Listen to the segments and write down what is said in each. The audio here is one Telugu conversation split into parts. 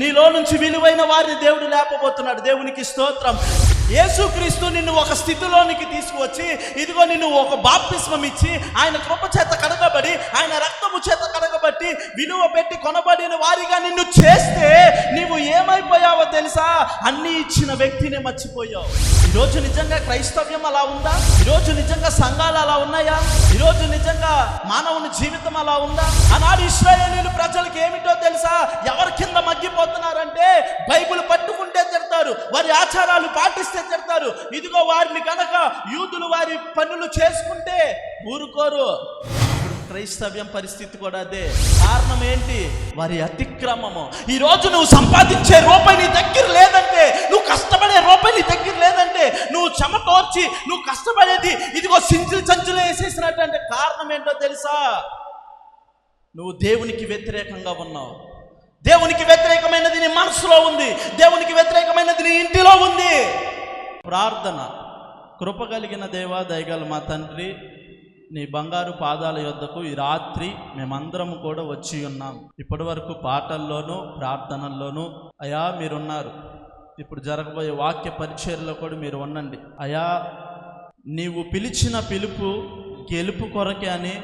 నీలో నుంచి విలువైన వారిని దేవుడు లేపబోతున్నాడు. దేవునికి స్తోత్రం. యేసుక్రీస్తు నిన్ను ఒక స్థితిలోనికి తీసుకువచ్చి, ఇదిగో నిన్ను ఒక బాప్తిస్మం ఇచ్చి, ఆయన కృప చేత కడగబడి, ఆయన రక్తము చేత కడగబట్టి, విలువ పెట్టి కొనబడిన వారిగా నిన్ను చేస్తే నీవు ఏమైపోయావో తెలుసా? అన్నీ ఇచ్చిన వ్యక్తిని మర్చిపోయావు. ఈరోజు నిజంగా క్రైస్తవ్యం అలా ఉందా? ఈరోజు నిజంగా సంఘాలు అలా ఉన్నాయా? ఈరోజు నిజంగా మానవుని జీవితం అలా ఉందా? ఆనాడు ఇశ్రాయేలీయుల ప్రజలకు ఏమిటో తెలుసా? ఎవరి కింద మగ్గిపోతున్నారంటే, బైబిల్ పట్టుకుంటే తిడతారు, వారి ఆచారాలు పాటిస్తే తిడతారు. ఇదిగో వారిని కనుక యూదులు వారి పనులు చేసుకుంటే ఊరుకోరు. క్రైస్తవ్యం పరిస్థితి కూడా అదే. కారణం ఏంటి? వారి అతిక్రమము. ఈ రోజు నువ్వు సంపాదించే రూపాయి నీ దగ్గర లేదంటే, నువ్వు కష్టపడే రూపాయి నీ దగ్గర లేదంటే, నువ్వు చెమటోర్చి నువ్వు కష్టపడేది ఇదిగో సంచులు వేసేసినట్టు అంటే కారణం ఏంటో తెలుసా? నువ్వు దేవునికి వ్యతిరేకంగా ఉన్నావు. దేవునికి వ్యతిరేకమైనది నీ మనసులో ఉంది. దేవునికి వ్యతిరేకమైనది నీ ఇంటిలో ఉంది. ప్రార్థన. కృప కలిగిన దేవా, దయగల మా తండ్రి, నీ బంగారు పాదాల యొద్దకు ఈ రాత్రి మేమందరము కూడా వచ్చి ఉన్నాం. ఇప్పటి వరకు పాటల్లోనూ ప్రార్థనల్లోనూ అయా మీరున్నారు. ఇప్పుడు జరగబోయే వాక్య పరిచర్యలో కూడా మీరు ఉండండి. అయా నీవు పిలిచిన పిలుపు గెలుపు కొరకే అని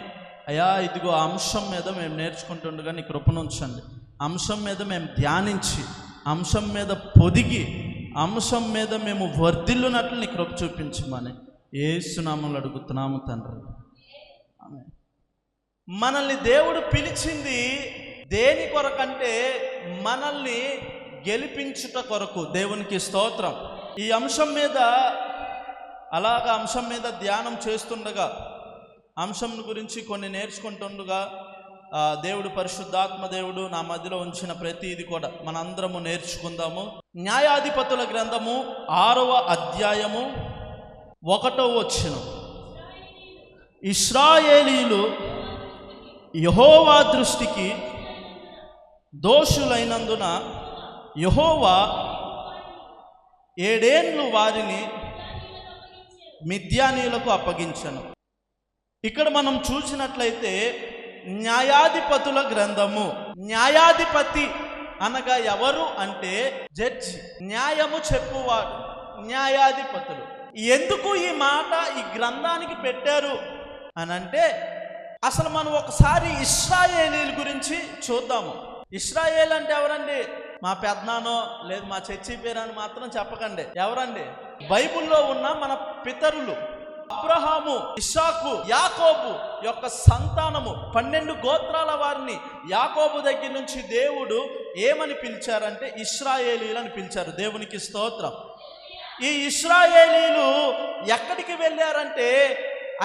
అయా ఇదిగో అంశం మీద మేము నేర్చుకుంటుండగా నీ కృపను ఉంచండి. అంశం మీద మేము ధ్యానించి, అంశం మీద పొదిగి, అంశం మీద మేము వర్ధిల్లునట్లు నీ కృప చూపించమని యేసు నామములో అడుగుతున్నాము తండ్రి. ఆమేన్. మనల్ని దేవుడు పిలిచింది దేని కొరకంటే మనల్ని గెలిపించుట కొరకు. దేవునికి స్తోత్రం. ఈ అంశం మీద అంశం మీద ధ్యానం చేస్తుండగా, అంశం గురించి కొన్ని నేర్చుకుంటుండగా దేవుడు పరిశుద్ధాత్మ దేవుడు నా మధ్యలో ఉంచిన ప్రతిది కూడా మనందరము నేర్చుకుందాము. న్యాయాధిపతుల గ్రంథము 6వ అధ్యాయము 1వ వచనం. ఇశ్రాయేలీయులు యెహోవా దృష్టికి దోషులైనందున యెహోవా 7 ఏండ్లు వారిని మిద్యానీయులకు అప్పగించెను. ఇక్కడ మనం చూసినట్లయితే న్యాయాధిపతుల గ్రంథము. న్యాయాధిపతి అనగా ఎవరు అంటే జడ్జి, న్యాయము చెప్పువాడు, న్యాయాధిపతులు. ఎందుకు ఈ మాట ఈ గ్రంథానికి పెట్టారు అని అంటే, అసలు మనం ఒకసారి ఇశ్రాయేలీయుల గురించి చూద్దాము. ఇశ్రాయేల్ అంటే ఎవరండి? మా పెద్దనానో లేదు మా చర్చి పేరు అని మాత్రం చెప్పకండి. ఎవరండి? బైబిల్లో ఉన్న మన పితరులు. అబ్రహాము, ఇస్సాకు, యాకోబు యొక్క సంతానము. 12 గోత్రాల వారిని యాకోబు దగ్గర నుంచి దేవుడు ఏమని పిలిచారంటే ఇశ్రాయేలీయులు అని పిలిచారు. దేవునికి స్తోత్రం. ఈ ఇశ్రాయేలీయులు ఎక్కడికి వెళ్ళారంటే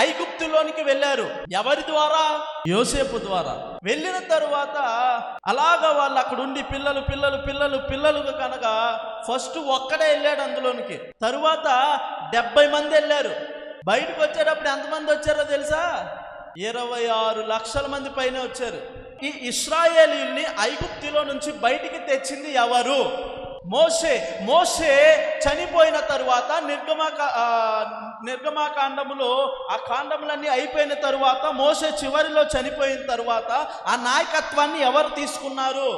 ఐగుప్తులోనికి వెళ్ళారు. ఎవరి ద్వారా? యోసేపు ద్వారా. వెళ్ళిన తరువాత అలాగా వాళ్ళు అక్కడ ఉండి పిల్లలు కనుక ఫస్ట్ ఒక్కడే వెళ్ళాడు అందులోనికి. తరువాత 70 మంది వెళ్ళారు. బయటకు వచ్చేటప్పుడు ఎంతమంది వచ్చారో తెలుసా? 26 లక్షల మంది పైన వచ్చారు. ఈ ఇశ్రాయేలీయుల్ని ఐగుప్తులో నుంచి బయటికి తెచ్చింది ఎవరు? మోషే చనిపోయిన తరువాత నిర్గమాకాండములో ఆ కాండములన్నీ అయిపోయిన తరువాత మోషే చివరిలో చనిపోయిన తరువాత ఆ నాయకత్వాన్ని ఎవరు తీసుకున్నారు?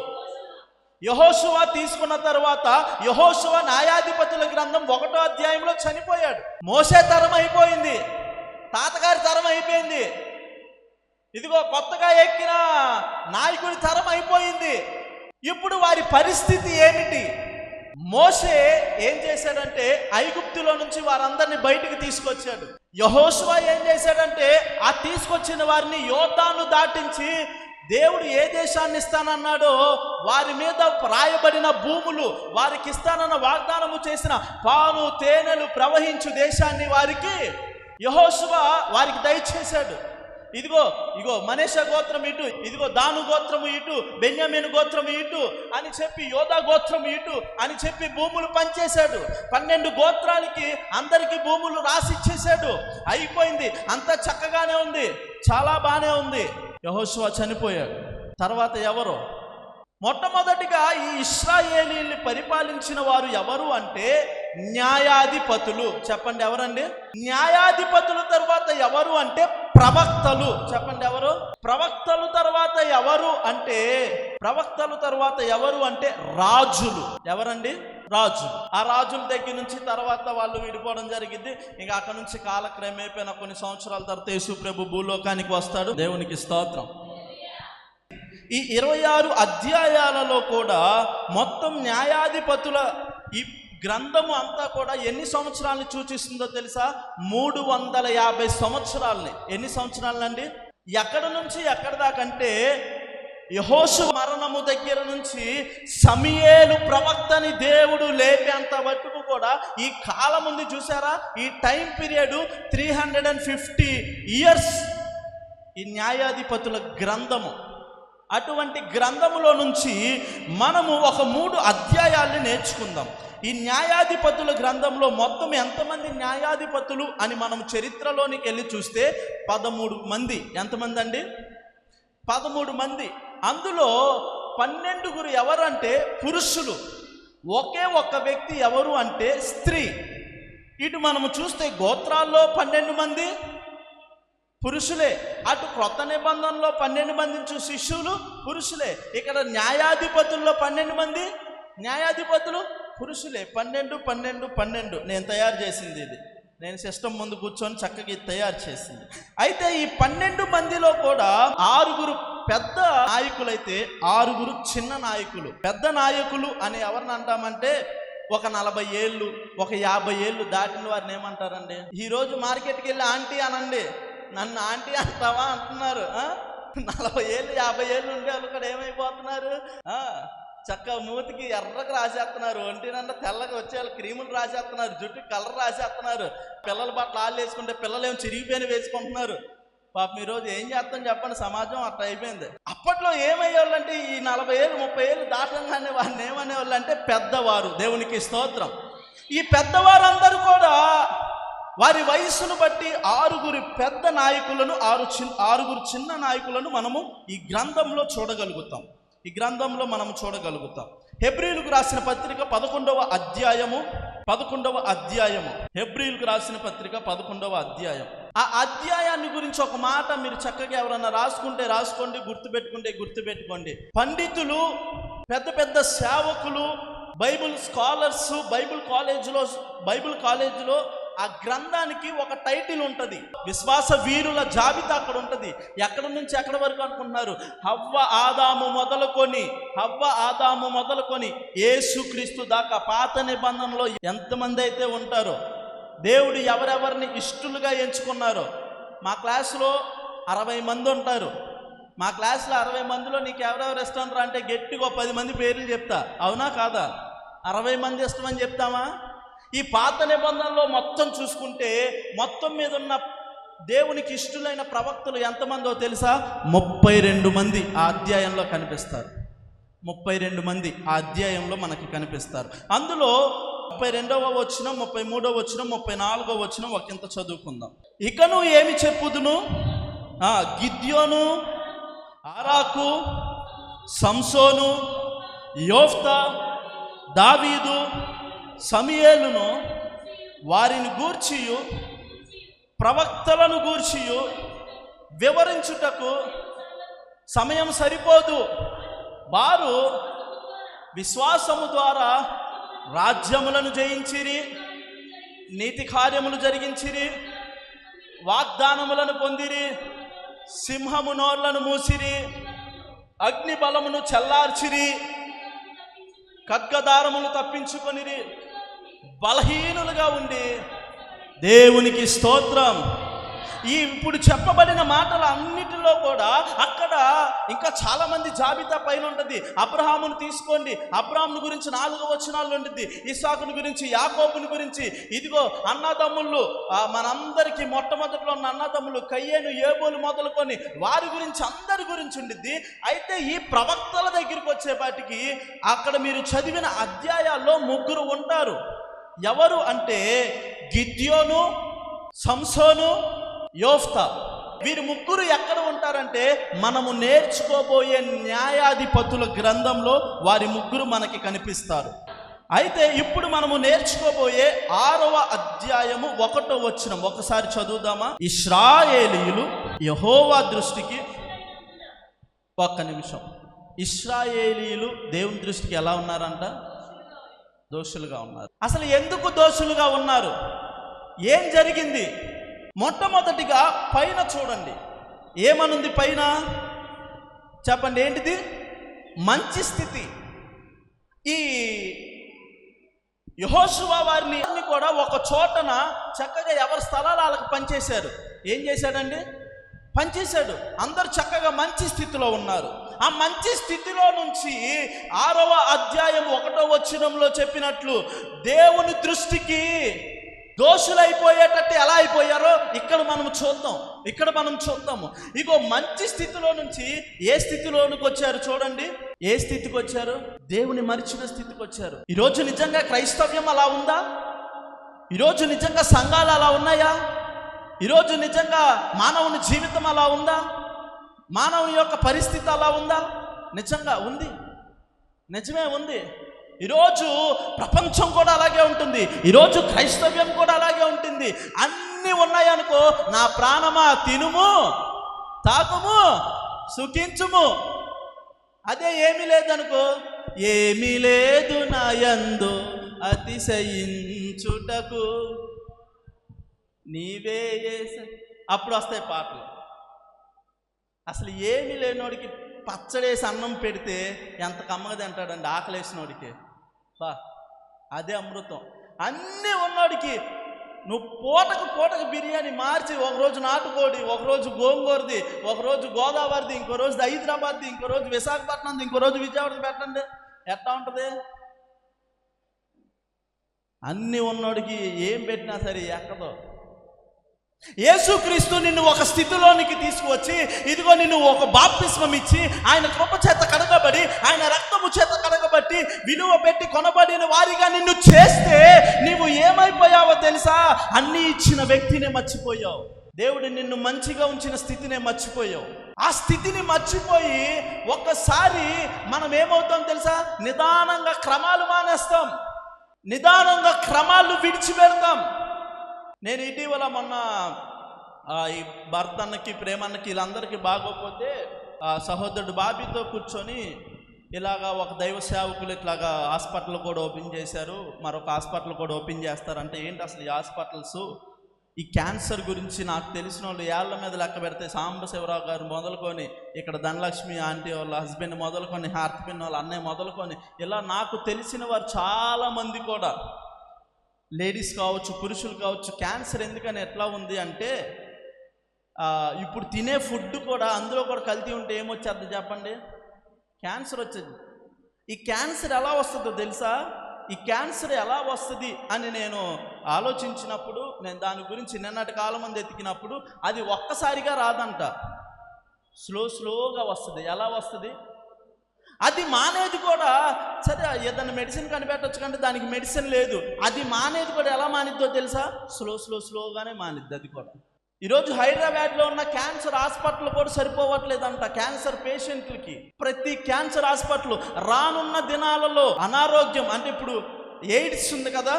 యెహోషువ తీసుకున్న తర్వాత యెహోషువ న్యాయాధిపతుల గ్రంథం 1వ అధ్యాయంలో చనిపోయాడు. మోషే తరం అయిపోయింది, తాతగారి తరం అయిపోయింది. ఇదిగో కొత్తగా ఎక్కిన నాయకుడి తరం అయిపోయింది. ఇప్పుడు వారి పరిస్థితి ఏమిటి? మోషే ఏం చేశాడంటే ఐగుప్తులో నుంచి వారందరినీ బయటికి తీసుకొచ్చాడు. యెహోషువ ఏం చేశాడంటే ఆ తీసుకొచ్చిన వారిని యోర్దాను దాటించి దేవుడు ఏ దేశాన్ని ఇస్తానన్నాడో వారి మీద రాయబడిన భూములు, వారికి ఇస్తానన్న వాగ్దానము చేసిన పాలు తేనెలు ప్రవహించు దేశాన్ని వారికి యెహోషువ వారికి దయచేశాడు. ఇదిగో మనష్షే గోత్రం ఇటు, ఇదిగో దాను గోత్రము ఇటు, బెన్యామీను గోత్రము ఇటు అని చెప్పి యోధా గోత్రము ఇటు అని చెప్పి భూములు పంచేశాడు. 12 గోత్రాలకి అందరికీ భూములు రాసిచ్చేశాడు. అయిపోయింది, అంతా చక్కగానే ఉంది, చాలా బాగానే ఉంది. యెహోషువ చనిపోయాడు. తర్వాత ఎవరు? మొట్టమొదటిగా ఈ ఇశ్రాయేలీయుల్ని పరిపాలించిన వారు ఎవరు అంటే న్యాయాధిపతులు. చెప్పండి ఎవరండి? న్యాయాధిపతుల తర్వాత ఎవరు అంటే ప్రవక్తలు. చెప్పండి ఎవరు? ప్రవక్తలు తర్వాత ఎవరు అంటే రాజులు. ఎవరండి? రాజులు. ఆ రాజుల దగ్గర నుంచి తర్వాత వాళ్ళు విడిపోవడం జరిగింది. ఇంకా అక్కడ నుంచి కాలక్రమేపైన కొన్ని సంవత్సరాల తర్వాత యేసు ప్రభు భూలోకానికి వస్తాడు. దేవునికి స్తోత్రం. ఈ 26 అధ్యాయాలలో కూడా మొత్తం న్యాయాధిపతుల ఈ గ్రంథము అంతా కూడా ఎన్ని సంవత్సరాలని సూచిస్తుందో తెలుసా? 350 సంవత్సరాలని. ఎన్ని సంవత్సరాలండి? ఎక్కడ నుంచి ఎక్కడ దాకంటే యెహోషువ మరణము దగ్గర నుంచి సమూయేలు ప్రవక్తని దేవుడు లేపేంత వరకు కూడా ఈ కాలం ఉంది చూసారా? ఈ టైం పీరియడ్ 350 ఇయర్స్ ఈ న్యాయాధిపతుల గ్రంథము. అటువంటి గ్రంథములో నుంచి మనము ఒక 3 అధ్యాయాల్ని నేర్చుకుందాం. ఈ న్యాయాధిపతుల గ్రంథంలో మొత్తం ఎంతమంది న్యాయాధిపతులు అని మనం చరిత్రలోనికి వెళ్ళి చూస్తే 13 మంది. ఎంతమంది అండి? 13 మంది. అందులో 12 ఎవరంటే పురుషులు. ఒకే ఒక్క వ్యక్తి ఎవరు అంటే స్త్రీ. ఇటు మనము చూస్తే గోత్రాల్లో 12 మంది పురుషులే. అటు క్రొత్త నిబంధనలో 12 మంది శిష్యులు పురుషులే. ఇక్కడ న్యాయాధిపతుల్లో 12 మంది న్యాయాధిపతులు పురుషులే. 12 నేను తయారు చేసింది ఇది. నేను సిస్టమ్ ముందు కూర్చొని చక్కగా ఇది తయారు చేసింది. అయితే ఈ 12 మందిలో కూడా 6 పెద్ద నాయకులైతే 6 చిన్న నాయకులు. పెద్ద నాయకులు అని ఎవరిని అంటామంటే ఒక 40 ఏళ్ళు, ఒక 50 ఏళ్ళు దాటిన వారిని ఏమంటారండి? ఈరోజు మార్కెట్కి వెళ్ళి ఆంటీ అనండి, నన్ను ఆంటీ అంటావా అంటున్నారు. 40 ఏళ్ళు 50 ఏళ్ళు ఉండే వాళ్ళు కూడా ఏమైపోతున్నారు? చక్కగా మూతికి ఎర్రగా రాసేస్తున్నారు, ఒంటినంటే తెల్లగా వచ్చేవాళ్ళు క్రీములు రాసేస్తున్నారు, జుట్టుకి కలర్ రాసేస్తున్నారు. పిల్లల బట్టలు ఆళ్ళు వేసుకుంటే పిల్లలు ఏమో చిరిగిపోయిన వేసుకుంటున్నారు. పాపం ఈరోజు ఏం చేస్తాం చెప్పండి? సమాజం అట్లా అయిపోయింది. అప్పట్లో ఏమయ్యేవాళ్ళు అంటే ఈ 40 ఏళ్ళు 30 ఏళ్ళు దాటంగానే వారిని ఏమనేవాళ్ళు అంటే పెద్దవారు. దేవునికి స్తోత్రం. ఈ పెద్దవారందరూ కూడా వారి వయస్సును బట్టి 6 పెద్ద నాయకులను 6 చిన్న నాయకులను మనము ఈ గ్రంథంలో చూడగలుగుతాం. హెబ్రీయులకు రాసిన పత్రిక 11వ అధ్యాయము. హెబ్రీయులకు రాసిన పత్రిక 11వ అధ్యాయం. ఆ అధ్యాయాన్ని గురించి ఒక మాట మీరు చక్కగా ఎవరన్నా రాసుకుంటే రాసుకోండి, గుర్తుపెట్టుకోండి. పండితులు, పెద్ద పెద్ద సేవకులు, బైబిల్ స్కాలర్స్, బైబిల్ కాలేజీలో ఆ గ్రంథానికి ఒక టైటిల్ ఉంటుంది. విశ్వాస వీరుల జాబితా అక్కడ ఉంటుంది. ఎక్కడి నుంచి ఎక్కడి వరకు అనుకుంటున్నారు? హవ్వ ఆదాము మొదలుకొని యేసుక్రీస్తు దాకా పాత నిబంధనలో ఎంతమంది అయితే ఉంటారో, దేవుడు ఎవరెవరిని ఇష్టలుగా ఎంచుకున్నారో. మా క్లాసులో 60 మంది ఉంటారు. మా క్లాసులో 60 మందిలో నీకు ఎవరెవరు ఇష్టం రా అంటే గట్టిగా 10 మంది పేర్లు చెప్తా. అవునా కాదా? 60 మంది ఇష్టమని చెప్తామా? ఈ పాత నిబంధనలో మొత్తం చూసుకుంటే మొత్తం మీద ఉన్న దేవునికి ఇష్టలైన ప్రవక్తలు ఎంతమందో తెలుసా? 32 మంది ఆ అధ్యాయంలో కనిపిస్తారు. 32 మంది ఆ అధ్యాయంలో మనకి కనిపిస్తారు. అందులో 32వ వచనం, 33వ వచనం, 34వ వచనం ఒకంత చదువుకుందాం. ఇకను ఏమి చెప్పుదును? గిద్యోను, ఆరాకు, సంసోను, యోఫ్తా, దావీదు, సమూయేలును వారిని గూర్చియు ప్రవక్తలను గూర్చియు వివరించుటకు సమయం సరిపోదు. వారు విశ్వాసము ద్వారా రాజ్యములను జయించిరి, నీతి కార్యములు జరిగించిరి, వాగ్దానములను పొందిరి, సింహము నోళ్లను మూసిరి, అగ్ని బలమును చల్లార్చిరి, ఖడ్గదారములు తప్పించుకొనిరి, బలహీనులుగా ఉండి దేవునికి స్తోత్రం. ఈ ఇప్పుడు చెప్పబడిన మాటల అన్నిటిలో కూడా అక్కడ ఇంకా చాలా మంది జాబితా పైన ఉంటుంది. అబ్రహామును తీసుకోండి, అబ్రహాముని గురించి 4 వచనాలు ఉంటుంది. ఇస్సాకుని గురించి, యాకోబుని గురించి. ఇదిగో అన్నదమ్ముళ్ళు, మనందరికీ మొట్టమొదటిలో ఉన్న అన్నదమ్ములు కయ్యేను, ఏబోలు మొదలుకొని వారి గురించి, అందరి గురించి ఉండిద్ది. అయితే ఈ ప్రవక్తల దగ్గరికి వచ్చేపాటికి అక్కడ మీరు చదివిన అధ్యాయాల్లో 3 ఉంటారు. ఎవరు అంటే గిద్యోను, సంసోను, యోఫ్తా. వీరు 3 ఎక్కడ ఉంటారంటే మనము నేర్చుకోబోయే న్యాయాధిపతుల గ్రంథంలో వారి 3 మనకి కనిపిస్తారు. అయితే ఇప్పుడు మనము నేర్చుకోబోయే 6వ అధ్యాయము 1వ వచనం ఒకసారి చదువుదామా. ఇశ్రాయేలీయులు యెహోవా దృష్టికి, ఒక్క నిమిషం, ఇశ్రాయేలీయులు దేవుని దృష్టికి ఎలా ఉన్నారంట? దోషులుగా ఉన్నారు. అసలు ఎందుకు దోషులుగా ఉన్నారు? ఏం జరిగింది? మొట్టమొదటిగా పైన చూడండి, ఏమనుంది పైన? చెప్పండి, ఏంటిది? మంచి స్థితి. ఈ యెహోషువ వారిని కూడా ఒక చోటన చక్కగా ఎవరి స్థలాలు వాళ్ళకి పనిచేశారు. ఏం చేశాడండి? పనిచేశాడు. అందరు చక్కగా మంచి స్థితిలో ఉన్నారు. ఆ మంచి స్థితిలో నుంచి 6వ అధ్యాయం 1వ వచనంలో చెప్పినట్లు దేవుని దృష్టికి దోషులైపోయేటట్టు ఎలా అయిపోయారో ఇక్కడ మనం చూద్దాము. ఇగో మంచి స్థితిలో నుంచి ఏ స్థితిలోనికి వచ్చారు చూడండి. ఏ స్థితికి వచ్చారు? దేవుని మరిచిన స్థితికి వచ్చారు. ఈరోజు నిజంగా క్రైస్తవ్యం అలా ఉందా? ఈరోజు నిజంగా సంఘాలు అలా ఉన్నాయా? ఈరోజు నిజంగా మానవుని జీవితం అలా ఉందా? మానవుని యొక్క పరిస్థితి అలా ఉందా? నిజంగా ఉంది, నిజమే ఉంది. ఈరోజు ప్రపంచం కూడా అలాగే ఉంటుంది. ఈరోజు క్రైస్తవ్యం కూడా అలాగే ఉంటుంది. అన్నీ ఉన్నాయనుకో, నా ప్రాణమా తినుము, తాగుము, సుఖించుము. అదే ఏమీ లేదనుకో, ఏమీ లేదు నా యందు అతిశయించుటకు నీవే అప్పుడు వస్తాయి పాటలు. అసలు ఏమీ లేనోడికి పచ్చడేసి అన్నం పెడితే ఎంత కమ్మగా తింటాడండి ఆకలేసినోడికి. బా, అదే అమృతం. అన్నీ ఉన్నోడికి నువ్వు పూటకు బిర్యానీ మార్చి, ఒకరోజు నాటుకోడి, ఒకరోజు గోంగూరది, ఒకరోజు గోదావరిది, ఇంకో రోజు హైదరాబాద్ది, ఇంకో రోజు విశాఖపట్నంది, ఇంకో రోజు విజయవాడది పెట్టండి, ఎట్లా ఉంటుంది? అన్నీ ఉన్నోడికి ఏం పెట్టినా సరే ఎక్కదో. యేసుక్రీస్తు నిన్ను ఒక స్థితిలోనికి తీసుకువచ్చి, ఇదిగో నిన్ను ఒక బాప్తిస్మం ఇచ్చి, ఆయన కృప చేత కడగబడి, ఆయన రక్తము చేత కడగబట్టి, విలువ పెట్టి కొనబడిన వారిగా నిన్ను చేస్తే నీవు ఏమైపోయావో తెలుసా? అన్నీ ఇచ్చిన వ్యక్తినే మర్చిపోయావు. దేవుడు నిన్ను మంచిగా ఉంచిన స్థితినే మర్చిపోయావు. ఆ స్థితిని మర్చిపోయి ఒక్కసారి మనం ఏమవుతాం తెలుసా? నిదానంగా క్రమాలు మానేస్తాం, నిదానంగా క్రమాలు విడిచిపెడతాం. నేను ఇటీవల మొన్న ఈ భర్తన్నకి, ప్రేమన్నకి, వీళ్ళందరికీ బాగోకపోతే సహోదరుడు బాబీతో కూర్చొని ఇలాగా ఒక దైవ సేవకులు ఇట్లాగా హాస్పిటల్ కూడా ఓపెన్ చేశారు, మరొక హాస్పిటల్ కూడా ఓపెన్ చేస్తారంటే, ఏంటి అసలు ఈ హాస్పిటల్స్? ఈ క్యాన్సర్ గురించి నాకు తెలిసిన వాళ్ళు ఏళ్ల మీద లెక్క పెడితే సాంబశివరావు గారు మొదలుకొని, ఇక్కడ ధనలక్ష్మి ఆంటీ వాళ్ళ హస్బెండ్ మొదలుకొని, హార్తిపిన్ వాళ్ళ అన్నయ్య మొదలుకొని, ఇలా నాకు తెలిసిన వారు చాలామంది కూడా, లేడీస్ కావచ్చు, పురుషులు కావచ్చు, క్యాన్సర్ ఎందుకని ఎట్లా ఉంది అంటే, ఇప్పుడు తినే ఫుడ్ కూడా అందులో కూడా కల్తీ ఉంటే ఏమొచ్చేద్ది చెప్పండి? క్యాన్సర్ వచ్చేది. ఈ క్యాన్సర్ ఎలా వస్తుందో తెలుసా? ఈ క్యాన్సర్ ఎలా వస్తుంది అని నేను ఆలోచించినప్పుడు, నేను దాని గురించి నిన్నటి కాలం మంది ఎతికినప్పుడు, అది ఒక్కసారిగా రాదంట, స్లోగా వస్తుంది. ఎలా వస్తుంది? అది మానేది కూడా, సరే ఏదైనా మెడిసిన్ కనిపెట్టచ్చు కంటే దానికి మెడిసిన్ లేదు. అది మానేది కూడా ఎలా మానిద్దో తెలుసా? స్లోగానే మానిద్ది అది కూడా. ఈరోజు హైదరాబాద్లో ఉన్న క్యాన్సర్ హాస్పిటల్ కూడా సరిపోవట్లేదంట క్యాన్సర్ పేషెంట్లకి. ప్రతి క్యాన్సర్ హాస్పిటల్ రానున్న దినాలలో అనారోగ్యం అంటే, ఇప్పుడు ఎయిడ్స్ ఉంది కదా,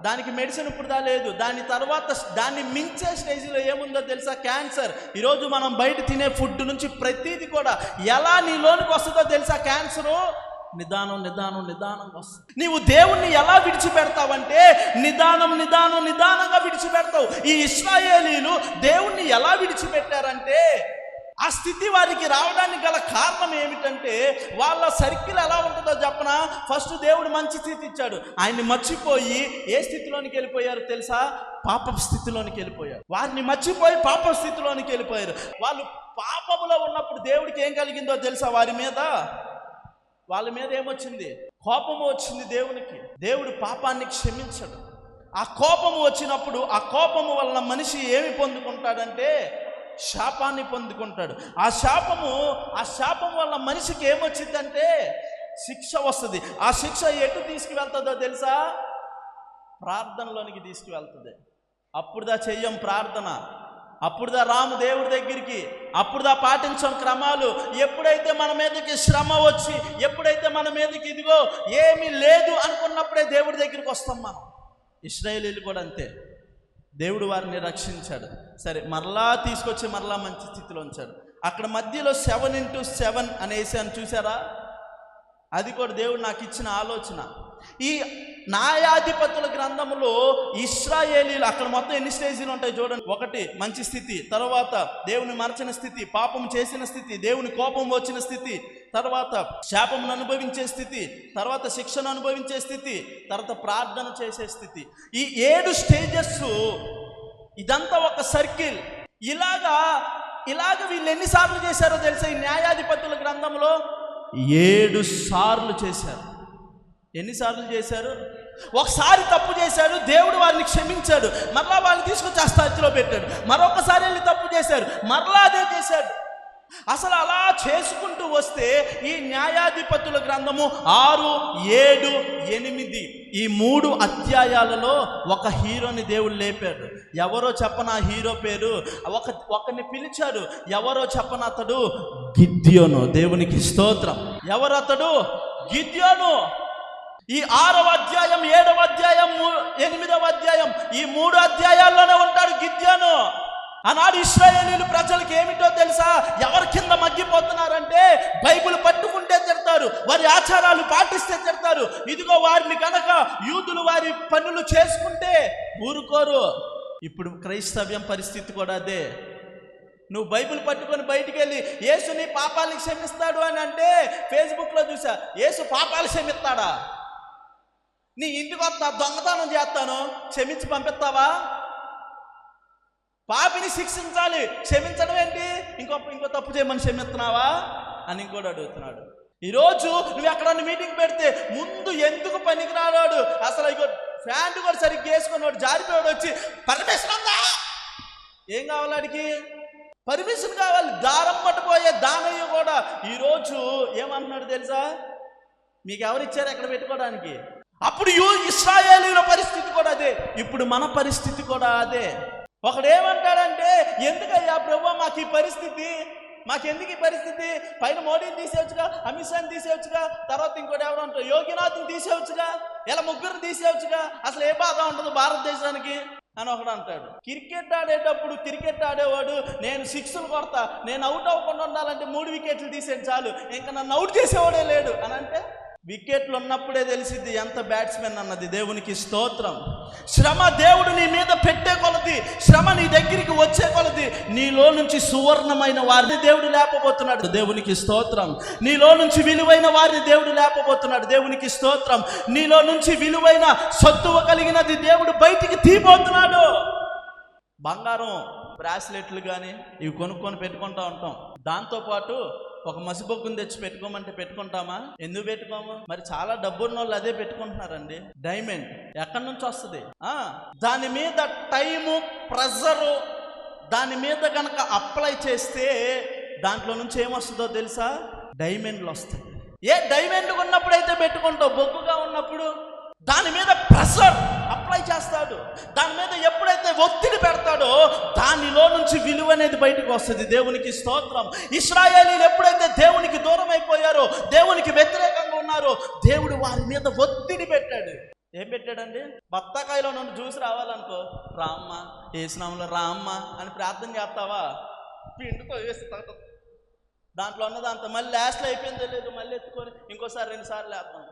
దానికి మెడిసిన్ ఇప్పుడు లేదు. దాని తర్వాత దాన్ని మించే స్టేజ్లో ఏముందో తెలుసా? క్యాన్సర్. ఈరోజు మనం బయట తినే ఫుడ్ నుంచి ప్రతిదీ కూడా ఎలా నీలోనికి వస్తుందో తెలుసా? క్యాన్సరు నిదానంగా వస్తుంది. నీవు దేవుణ్ణి ఎలా విడిచిపెడతావంటే నిదానంగా విడిచిపెడతావు. ఈ ఇశ్రాయేలీలు దేవుణ్ణి ఎలా విడిచిపెట్టారంటే, ఆ స్థితి వారికి రావడానికి గల కారణం ఏమిటంటే, వాళ్ళ సర్కిల్ ఎలా ఉంటుందో చెప్పనా? ఫస్ట్ దేవుడు మంచి స్థితి ఇచ్చాడు, ఆయన్ని మర్చిపోయి ఏ స్థితిలోనికి వెళ్ళిపోయారు తెలుసా? పాపపు స్థితిలోనికి వెళ్ళిపోయారు. వారిని మర్చిపోయి పాప స్థితిలోనికి వెళ్ళిపోయారు. వాళ్ళు పాపములో ఉన్నప్పుడు దేవుడికి ఏం కలిగిందో తెలుసా? వాళ్ళ మీద ఏమొచ్చింది? కోపము వచ్చింది దేవునికి. దేవుడు పాపాన్ని క్షమించడు. ఆ కోపము వచ్చినప్పుడు, ఆ కోపము వలన మనిషి ఏమి పొందుకుంటాడంటే శాపాన్ని పొందుకుంటాడు. ఆ శాపం వల్ల మనిషికి ఏమొచ్చిందంటే శిక్ష వస్తుంది. ఆ శిక్ష ఎటు తీసుకువెళ్తుందో తెలుసా? ప్రార్థనలోనికి తీసుకువెళ్తుంది. అప్పుడుదా చెయ్యం ప్రార్థన. అప్పుడుదా రాము దేవుడి దగ్గరికి, అప్పుడుదా పాటించం క్రమాలు. ఎప్పుడైతే మన మీదకి శ్రమ వచ్చి, ఎప్పుడైతే మన మీదకి ఇదిగో ఏమీ లేదు అనుకున్నప్పుడే దేవుడి దగ్గరికి వస్తాం మనం. ఇశ్రాయేలీలు కూడా అంతే. దేవుడు వారిని రక్షించాడు, సరే మరలా తీసుకొచ్చి మరలా మంచి స్థితిలో ఉంచాడు. అక్కడ మధ్యలో 7x7 అనేసి అని చూసారా? అది కూడా దేవుడు నాకు ఇచ్చిన ఆలోచన. ఈ న్యాయాధిపతుల గ్రంథంలో ఇశ్రాయేలీలు అక్కడ మొత్తం ఎన్ని స్టేజీలు ఉంటాయి చూడండి. 1 మంచి స్థితి, తర్వాత దేవుని మరచిన స్థితి, పాపం చేసిన స్థితి, దేవుని కోపం వచ్చిన స్థితి, తర్వాత శాపమును అనుభవించే స్థితి, తర్వాత శిక్షను అనుభవించే స్థితి, తర్వాత ప్రార్థన చేసే స్థితి. ఈ 7 స్టేజెస్, ఇదంతా ఒక సర్కిల్. ఇలాగా వీళ్ళు ఎన్నిసార్లు చేశారో తెలుసా? ఈ న్యాయాధిపతుల గ్రంథంలో 7 సార్లు చేశారు. ఎన్నిసార్లు చేశారు? ఒకసారి తప్పు చేశారు, దేవుడు వారిని క్షమించాడు, మరలా వాళ్ళని తీసుకొచ్చి ఆ స్థితిలో పెట్టాడు. మరొకసారి వెళ్ళి తప్పు చేశారు, మరలా అదే చేశాడు. అసలు అలా చేసుకుంటూ వస్తే ఈ న్యాయాధిపతుల గ్రంథము 6, 7, 8 ఈ 3 అధ్యాయాలలో ఒక హీరోని దేవుడు లేపాడు. ఎవరో చెప్పన ఆ హీరో పేరు, ఒకరిని పిలిచాడు. ఎవరో చెప్పన అతడు గిద్యోను. దేవునికి స్తోత్రం. ఎవరతడు? గిద్యోను. ఈ 6వ అధ్యాయం, 7వ అధ్యాయం, 8వ అధ్యాయం ఈ 3 అధ్యాయాల్లోనే ఉంటాడు గిద్యోను. ఆనాడు ఇశ్రాయేలీలు ప్రజలకు ఏమిటో తెలుసా? ఎవరి కింద మగ్గిపోతున్నారంటే బైబిల్ పట్టుకుంటే తిడతారు, వారి ఆచారాలు పాటిస్తే తిడతారు. ఇదిగో వారిని కనుక యూదులు వారి పనులు చేసుకుంటే ఊరుకోరు. ఇప్పుడు క్రైస్తవ్యం పరిస్థితి కూడా అదే. నువ్వు బైబిల్ పట్టుకొని బయటికి వెళ్ళి యేసు నీ పాపాలను క్షమిస్తాడు అని అంటే, ఫేస్బుక్లో చూసా, యేసు పాపాలు క్షమిస్తాడా? నీ ఇంటికి వస్తా దొంగతనం చేస్తాను, క్షమించి పంపిస్తావా? పాపిని శిక్షించాలి, క్షమించడం ఏంటి? ఇంకో తప్పు చేయమని క్షమిస్తున్నావా అని ఇంకోటి అడుగుతున్నాడు. ఈరోజు నువ్వు ఎక్కడన్నా మీటింగ్ పెడితే ముందు ఎందుకు పనికిరాడు, అసలు ఇగో ఫ్యాంట్ కూడా సరిగ్గా వేసుకున్నాడు, జారిపోయాడు, వచ్చి పర్మిషన్ ఉందా? ఏం కావాలి వాడికి? పర్మిషన్ కావాలి. దారం పట్టుపోయే దానయ్య కూడా ఈరోజు ఏమంటున్నాడు తెలుసా? మీకు ఎవరిచ్చారు ఎక్కడ పెట్టుకోవడానికి? అప్పుడు ఇశ్రాయేలీల పరిస్థితి కూడా అదే, ఇప్పుడు మన పరిస్థితి కూడా అదే. ఒకడు ఏమంటాడంటే, ఎందుకయ్యా ప్రభువా మాకు ఈ పరిస్థితి, మాకెందుకు ఈ పరిస్థితి? పైన మోడీని తీసేవచ్చుగా, అమిత్ షాని తీసేవచ్చుగా, తర్వాత ఇంకోటి ఎవరు అంటారు యోగినాథ్ని తీసేవచ్చుగా, ఇలా ముగ్గురు తీసేవచ్చుగా, అసలు ఏ బాధ ఉండదు భారతదేశానికి అని ఒకడు అంటాడు. క్రికెట్ ఆడేటప్పుడు క్రికెట్ ఆడేవాడు నేను 6లు కొడతా, నేను అవుట్ అవ్వకుండా ఉండాలంటే 3 వికెట్లు తీసేది చాలు, ఇంకా నన్ను అవుట్ చేసేవాడే లేడు అని అంటే, వికెట్లు ఉన్నప్పుడే తెలిసిద్ది ఎంత బ్యాట్స్మెన్ అన్నది. దేవునికి స్తోత్రం. శ్రమ దేవుడు నీ మీద పెట్టే కొలది, శ్రమ నీ దగ్గరికి వచ్చే కొలది నీలో నుంచి సువర్ణమైన వారిని దేవుడు లేపబోతున్నాడు. దేవునికి స్తోత్రం. నీలో నుంచి విలువైన వారిని దేవుడు లేపబోతున్నాడు. దేవునికి స్తోత్రం. నీలో నుంచి విలువైన సత్తువ కలిగినది దేవుడు బయటికి తీయబోతున్నాడు. బంగారం బ్రాస్లెట్లు కానీ ఇవి కొనుక్కొని పెట్టుకుంటూ ఉంటాం. దాంతోపాటు ఒక మసిబొగ్గును తెచ్చి పెట్టుకోమంటే పెట్టుకుంటామా? ఎందుకు పెట్టుకోము? మరి చాలా డబ్బున్న వాళ్ళు అదే పెట్టుకుంటున్నారండి. డైమండ్ ఎక్కడి నుంచి వస్తుంది? దాని మీద టైము, ప్రెజరు, దాని మీద కనుక అప్లై చేస్తే దాంట్లో నుంచి ఏమొస్తుందో తెలుసా? డైమండ్లు వస్తాయి. ఏ డైమండ్ ఉన్నప్పుడైతే పెట్టుకుంటావు, బొగ్గుగా ఉన్నప్పుడు దాని మీద ప్రెషర్ అప్లై చేస్తాడు, దాని మీద ఎప్పుడైతే ఒత్తిడి పెడతాడో దానిలో నుంచి విలువ అనేది బయటకు వస్తుంది. దేవునికి స్తోత్రం. ఇశ్రాయేలీలు ఎప్పుడైతే దేవునికి దూరం అయిపోయారో, దేవునికి వ్యతిరేకంగా ఉన్నారో, దేవుడు వారి మీద ఒత్తిడి పెట్టాడు. ఏం పెట్టాడండి? బత్తాకాయలో నుండి జ్యూస్ రావాలనుకో, రామ్మ ఏసునామంలో రామ్మ అని ప్రార్థన చేస్తావా? పిండితో వేస్తా, దాంట్లో ఉన్నదంతా మళ్ళీ లాస్ట్లో అయిపోయిందో లేదు, మళ్ళీ ఎత్తుకొని ఇంకోసారి 2 సార్లు వేద్దాం.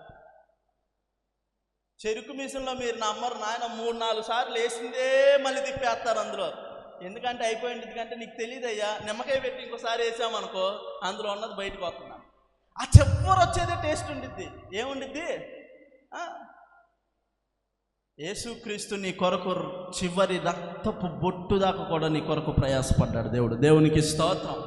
చెరుకు మిషన్లో మీరు నమ్మరు నాయన, 3-4 సార్లు వేసిందే మళ్ళీ తిప్పేస్తారు అందులో. ఎందుకంటే అయిపోయింది, ఎందుకంటే నీకు తెలియదయ్యా, నిమ్మకాయ పెట్టి ఇంకోసారి వేసామనుకో అందులో ఉన్నది బయటకు వస్తున్నాం. ఆ చివరి వచ్చేదే టేస్ట్ ఉండిద్ది. ఏముండిద్ది? యేసుక్రీస్తు నీ కొరకు చివరి రక్తపు బొట్టు దాకా కూడా నీ కొరకు ప్రయాసపడ్డాడు దేవుడు. దేవునికి స్తోత్రం.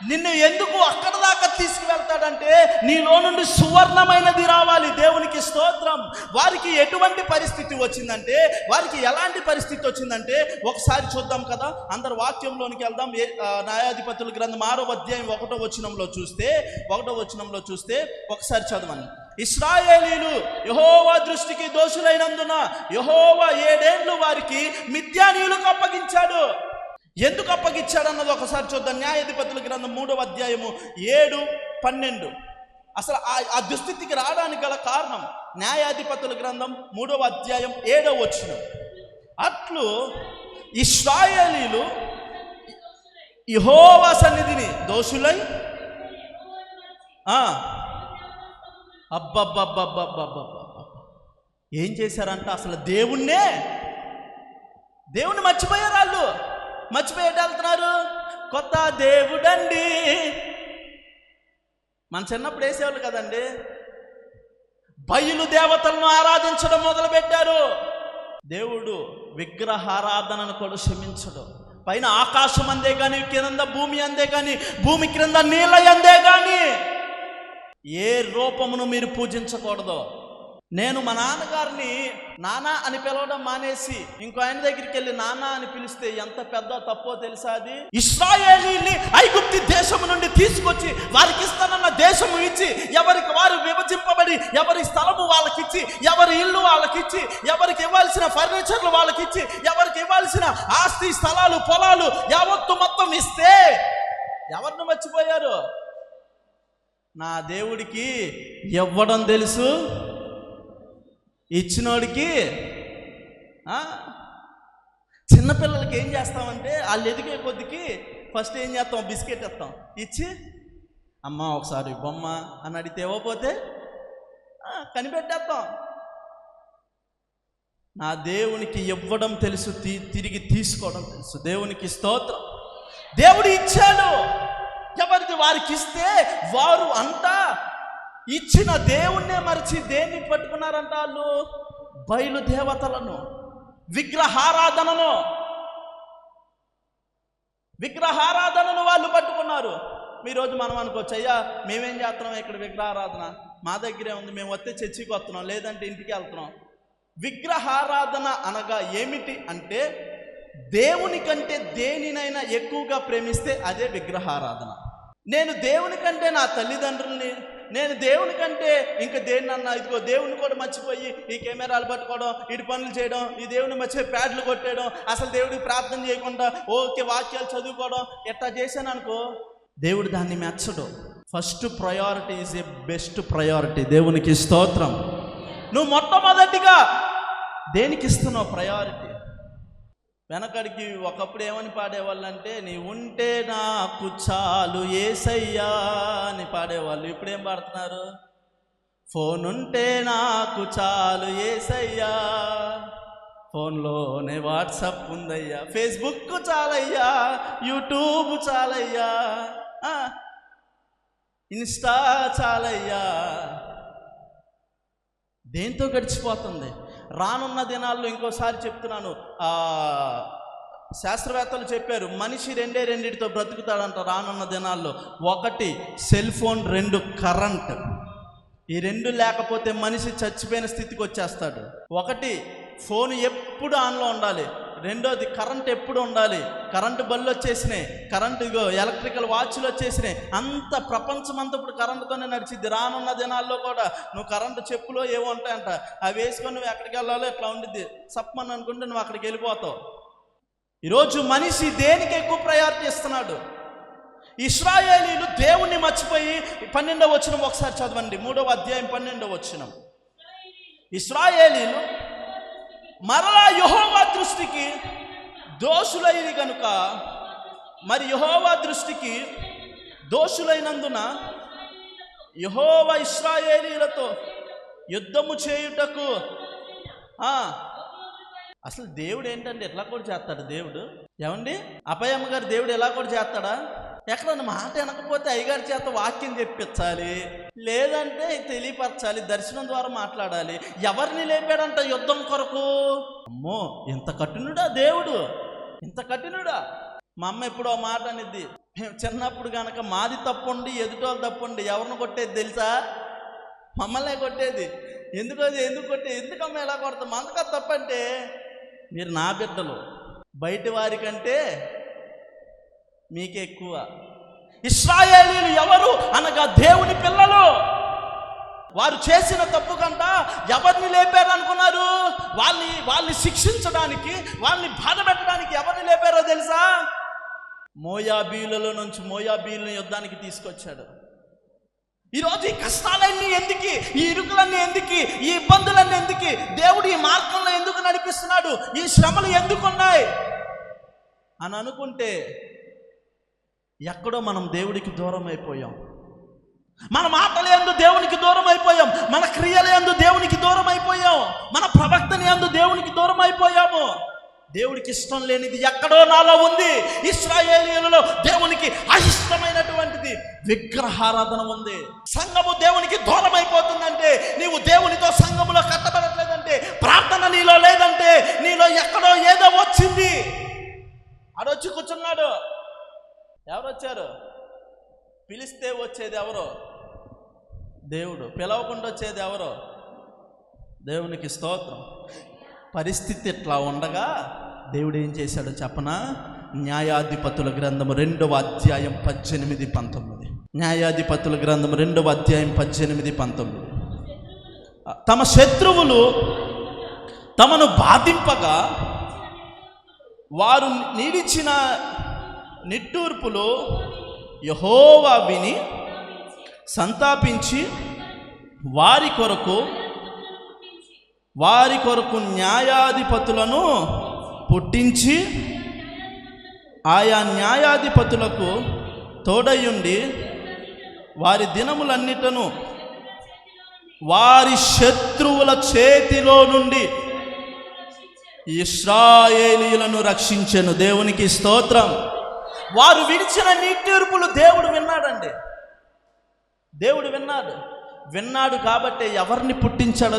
నిన్ను ఎందుకు అక్కడ దాకా తీసుకువెళ్తాడంటే నీలో నుండి సువర్ణమైనది రావాలి. దేవునికి స్తోత్రం. వారికి ఎటువంటి పరిస్థితి వచ్చిందంటే, వారికి ఎలాంటి పరిస్థితి వచ్చిందంటే ఒకసారి చూద్దాం కదా, అందరు వాక్యంలోనికి వెళ్దాం. న్యాయాధిపతుల గ్రంథం 6వ అధ్యాయం 1వ వచనంలో చూస్తే ఒకసారి చదవండి. ఇశ్రాయేలీలు యెహోవా దృష్టికి దోషులైనందున యెహోవా 7 ఏళ్ళు వారికి మిద్యానీయులకు అప్పగించాడు. ఎందుకు అప్పగిచ్చాడన్నది ఒకసారి చూద్దాం. న్యాయాధిపతుల గ్రంథం 3వ అధ్యాయము 7-12. అసలు ఆ దుస్థితికి రావడానికి గల కారణం న్యాయాధిపతుల గ్రంథం 3వ అధ్యాయం 7వ వచనం. అట్లు ఇశ్రాయేలీలు యెహోవా సన్నిధిని దోషులై ఏం చేశారంట? అసలు దేవుణ్ణి మర్చిపోయారు. వాళ్ళు మర్చిపోయేట వెళ్తున్నారు. కొత్త దేవుడండి మన చిన్నప్పుడు వేసేవాళ్ళు కదండి. బయలు దేవతలను ఆరాధించడం మొదలుపెట్టారు. దేవుడు విగ్రహారాధనను కూడా క్షమించడు. పైన ఆకాశం అందే కానీ, కింద భూమి అందే కానీ, భూమి క్రింద నీళ్ళ అందే కానీ ఏ రూపమును మీరు పూజించకూడదు. నేను మా నాన్నగారిని నాన్న అని పిలవడం మానేసి ఇంకో ఆయన దగ్గరికి వెళ్ళి నాన్న అని పిలిస్తే ఎంత పెద్ద తప్పో తెలుసా? అది ఇశ్రాయేలీని ఐగుప్తు దేశము నుండి తీసుకొచ్చి వారికి ఇస్తానన్న దేశము ఇచ్చి, ఎవరికి వారు విభజింపబడి, ఎవరి స్థలము వాళ్ళకిచ్చి, ఎవరి ఇల్లు వాళ్ళకిచ్చి, ఎవరికి ఇవ్వాల్సిన ఫర్నిచర్లు వాళ్ళకిచ్చి, ఎవరికి ఇవ్వాల్సిన ఆస్తి స్థలాలు పొలాలు యావత్తు మొత్తం ఇస్తే ఎవరిని మర్చిపోయారు? నా దేవుడికి ఇవ్వడం తెలుసు, ఇచ్చినోడికి. చిన్నపిల్లలకి ఏం చేస్తామంటే వాళ్ళు ఎదిగే కొద్దికి ఫస్ట్ ఏం చేస్తాం? బిస్కెట్ ఇస్తాం. ఇచ్చి అమ్మ ఒకసారి బొమ్మ అని అడిగితే ఇవ్వకపోతే కనిపెట్టేస్తాం. నా దేవునికి ఇవ్వడం తెలుసు, తిరిగి తీసుకోవడం తెలుసు. దేవునికి స్తోత్రం. దేవుడు ఇచ్చాడు, ఎవరిది వారికి ఇస్తే వారు అంతా ఇచ్చిన దేవుణ్ణే మరిచి దేన్ని పట్టుకున్నారంట? వాళ్ళు బయలు దేవతలను, విగ్రహారాధనను వాళ్ళు పట్టుకున్నారు. ఈరోజు మనం అనుకోవచ్చు, అయ్యా మేమేం చేస్తున్నాం ఇక్కడ విగ్రహారాధన మా దగ్గరే ఉంది, మేము వస్తే చర్చికి వస్తున్నాం, లేదంటే ఇంటికి వెళ్తున్నాం. విగ్రహారాధన అనగా ఏమిటి అంటే, దేవుని కంటే దేనినైనా ఎక్కువగా ప్రేమిస్తే అదే విగ్రహారాధన. నేను దేవుని కంటే నా తల్లిదండ్రుల్ని, నేను దేవుని కంటే ఇంకా దేన్నన్నా, ఇదిగో దేవుని కూడా మర్చిపోయి ఈ కెమెరాలు పట్టుకోవడం, ఇటు పనులు చేయడం, ఈ దేవుని మర్చిపోయి ప్యాడ్లు కొట్టేయడం, అసలు దేవుడికి ప్రార్థన చేయకుండా ఓకే వాక్యాలు చదువుకోవడం, ఎట్లా చేశాను అనుకో, దేవుడు దాన్ని మెచ్చడు. First priority is a best priority. దేవునికి స్తోత్రం. నువ్వు మొట్టమొదటిగా దేనికి ఇస్తున్నావు ప్రయారిటీ? వెనకడికి ఒకప్పుడు ఏమని పాడేవాళ్ళంటే, నీ ఉంటే నాకు చాలు యేసయ్యా అని పాడేవాళ్ళు. ఇప్పుడేం పాడుతున్నారు? ఫోన్ ఉంటే నాకు చాలు యేసయ్యా, ఫోన్లోనే వాట్సాప్ ఉందయ్యా, ఫేస్బుక్ చాలయ్యా, యూట్యూబ్ చాలయ్యా, ఇన్స్టా చాలయ్యా. దేంతో గడిచిపోతుంది? రానున్న దినాల్లో ఇంకోసారి చెప్తున్నాను, శాస్త్రవేత్తలు చెప్పారు, మనిషి రెండిటితో బ్రతుకుతాడంట రానున్న దినాల్లో. ఒకటి సెల్ ఫోన్, 2 కరెంట్. ఈ 2 లేకపోతే మనిషి చచ్చిపోయిన స్థితికి వచ్చేస్తాడు. ఒకటి ఫోన్ ఎప్పుడు ఆన్లో ఉండాలి, రెండోది కరెంట్ ఎప్పుడు ఉండాలి. కరెంటు బళ్ళు వచ్చేసినాయి, ఎలక్ట్రికల్ వాచ్లు వచ్చేసినాయి. అంత ప్రపంచం అంతా ఇప్పుడు కరెంటుతోనే నడిచిద్ది. రానున్న దినాల్లో కూడా నువ్వు కరెంటు చెప్పులో ఏవో ఉంటాయంట, అవి వేసుకొని నువ్వు ఎక్కడికి వెళ్ళాలో ఎట్లా ఉండిద్ది, సప్పమని అనుకుంటే నువ్వు అక్కడికి వెళ్ళిపోతావు. ఈరోజు మనిషి దేనికి ఎక్కువ ప్రయారిటీ ఇస్తున్నాడు? ఇశ్రాయేలీలు దేవుణ్ణి మర్చిపోయి 12వ వచనం ఒకసారి చదవండి. 3వ అధ్యాయం 12వ వచనం. ఇశ్రాయేలీలు మరలా యెహోవా దృష్టికి దోషులైన గనుక, మరి యెహోవా దృష్టికి దోషులైనందున యెహోవా ఇశ్రాయేలీలతో యుద్ధము చేయుటకు. అసలు దేవుడు ఏంటంటే ఎట్లా కూడా చేస్తాడు దేవుడు? ఏమండి అపయమ్మ గారు, దేవుడు ఎలా కూడా చేస్తాడా? ఎక్కడన్నా మాట వినకపోతే అయ్యగారి చేత వాక్యం చెప్పించాలి, లేదంటే తెలియపరచాలి, దర్శనం ద్వారా మాట్లాడాలి. ఎవరిని లేపాడంట యుద్ధం కొరకు? అమ్మో, ఇంత కఠినుడా దేవుడు, ఇంత కఠినుడా? మా అమ్మ ఎప్పుడో మాట అనేది, చిన్నప్పుడు కనుక మాది తప్పుండి ఎదుటోళ్ళు తప్పుండి ఎవరిని కొట్టేది తెలుసా? మమ్మల్నే కొట్టేది. ఎందుకు కొట్టేది? ఎందుకమ్మ ఎలా కొడతాం? అంతగా తప్పంటే, మీరు నా బిడ్డలు, బయటి వారికంటే మీకే ఎక్కువ. ఇశ్రాయేలీలు ఎవరు అనగా దేవుని పిల్లలు. వారు చేసిన తప్పు కంట ఎవరిని లేపారు అనుకున్నారు? వాళ్ళని శిక్షించడానికి, వాళ్ళని బాధ పెట్టడానికి ఎవరిని లేపారో తెలుసా? మోయాబీయులలో నుంచి మోయాబీయులను యుద్ధానికి తీసుకొచ్చాడు. ఈరోజు ఈ కష్టాలన్నీ ఎందుకు, ఈ ఇరుకులన్నీ ఎందుకు, ఈ ఇబ్బందులన్నీ ఎందుకు, దేవుడు ఈ మార్గంలో ఎందుకు నడిపిస్తున్నాడు, ఈ శ్రమలు ఎందుకున్నాయి అని అనుకుంటే ఎక్కడో మనం దేవుడికి దూరం అయిపోయాం. మన మాటల యందు దేవునికి దూరం అయిపోయాం, మన క్రియల యందు దేవునికి దూరం అయిపోయాం, మన ప్రవక్తన యందు దేవునికి దూరం అయిపోయాము. దేవుడికి ఇష్టం లేనిది ఎక్కడో నాలో ఉంది. ఇశ్రాయేలీయులలో దేవునికి అయిష్టమైనటువంటిది విగ్రహారాధన ఉంది. సంఘము దేవునికి దూరం అయిపోతుందంటే, నీవు దేవునితో సంఘములో కట్టబడట్లేదంటే, ప్రార్థన నీలో లేదంటే, నీలో ఎక్కడో ఏదో వచ్చింది. ఆడొచ్చి కూర్చున్నాడు. ఎవరు వచ్చారు? పిలిస్తే వచ్చేది ఎవరో? దేవుడు. పిలవకుండా వచ్చేది ఎవరో? దేవునికి స్తోత్రం. పరిస్థితి ఇట్లా ఉండగా దేవుడు ఏం చేశాడో చెప్పనా? న్యాయాధిపతుల గ్రంథము 2వ అధ్యాయం 18-19. న్యాయాధిపతుల గ్రంథము 2వ అధ్యాయం 18-19. తమ శత్రువులు తమను బాధింపగా వారు నిలిచిన నిట్టూర్పులు యెహోవా విని సంతాపించి వారి కొరకు న్యాయాధిపతులను పుట్టించి ఆయా న్యాయాధిపతులకు తోడయుండి వారి దినములన్నిటను వారి శత్రువుల చేతిలో నుండి ఇశ్రాయేలీయులను రక్షించెను. దేవునికి స్తోత్రం. వారు విడిచిన నిట్టూర్పులు దేవుడు విన్నాడండి. దేవుడు విన్నాడు కాబట్టి ఎవరిని పుట్టించాడో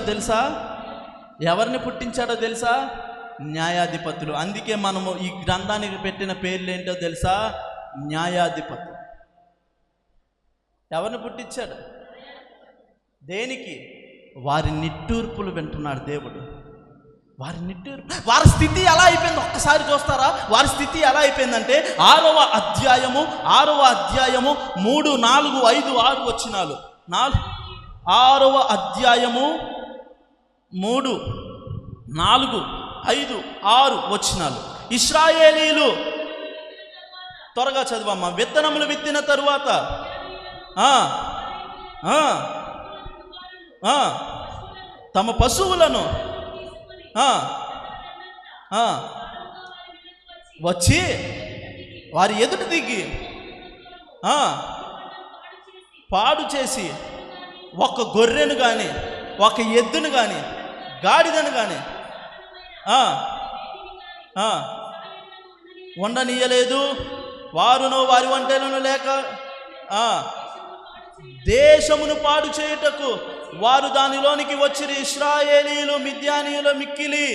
తెలుసా? న్యాయాధిపతులు. అందుకే మనము ఈ గ్రంథానికి పెట్టిన పేర్లు ఏంటో తెలుసా? న్యాయాధిపతులు. ఎవరిని పుట్టించాడు? దేనికి? వారి నిట్టూర్పులు వింటున్నాడు దేవుడు. వారి స్థితి ఎలా అయిపోయింది ఒక్కసారి చూస్తారా? వారి స్థితి ఎలా అయిపోయిందంటే 6వ అధ్యాయము 3, 4, 5, 6 వచనాలు. 6వ అధ్యాయము 3, 4, 5, 6 వచనాలు. ఇశ్రాయేలీయులు, త్వరగా చదువమ్మా. విత్తనములు విత్తిన తరువాత తమ పశువులను వచ్చి వారి ఎదుట దిగి పాడు చేసి ఒక గొర్రెను కానీ, ఒక ఎద్దును కానీ, గాడిదను కానీ ఉండనీయలేదు. వారును వారి ఒంటెలను లేక దేశమును పాడు చేయుటకు వారు దానిలోనికి వచ్చిరి. ఇశ్రాయేలీయులు మిద్యానీయులు మిక్కిలి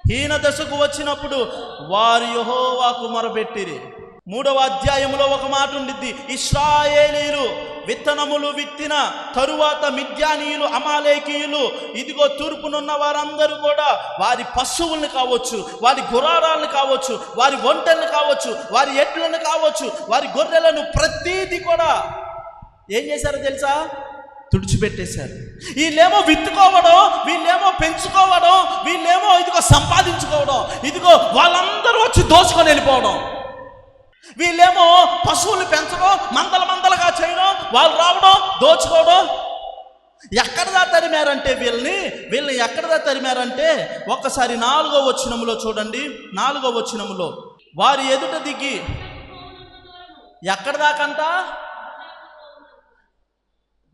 హీన దశకు వచ్చినప్పుడు వారు యెహోవాకు మొరపెట్టిరి. 3వ అధ్యాయంలో ఒక మాట ఉండిద్ది. ఇశ్రాయేలీయులు విత్తనములు విత్తిన తరువాత మిద్యానీయులు, అమాలేకీయులు, ఇదిగో తూర్పునున్న వారందరూ కూడా వారి పశువులను కావచ్చు, వారి గుర్రాలను కావచ్చు, వారి ఒంటెలను కావచ్చు, వారి ఎడ్లను కావచ్చు, వారి గొర్రెలను ప్రతీది కూడా ఏం చేశారో తెలుసా? తుడిచిపెట్టేశారు. వీళ్ళేమో విత్తుకోవడం, వీళ్ళేమో పెంచుకోవడం, వీళ్ళేమో ఇదిగో సంపాదించుకోవడం, ఇదిగో వాళ్ళందరూ వచ్చి దోచుకొని వెళ్ళిపోవడం. వీళ్ళేమో పశువులు పెంచడం, మందలుగా చేయడం, వాళ్ళు రావడం, దోచుకోవడం. ఎక్కడదా తరిమారంటే వీళ్ళని ఎక్కడదా తరిమారంటే ఒక్కసారి 4వ వచనములో చూడండి. 4వ వచనములో వారి ఎదుట దిగి ఎక్కడ దాకంట?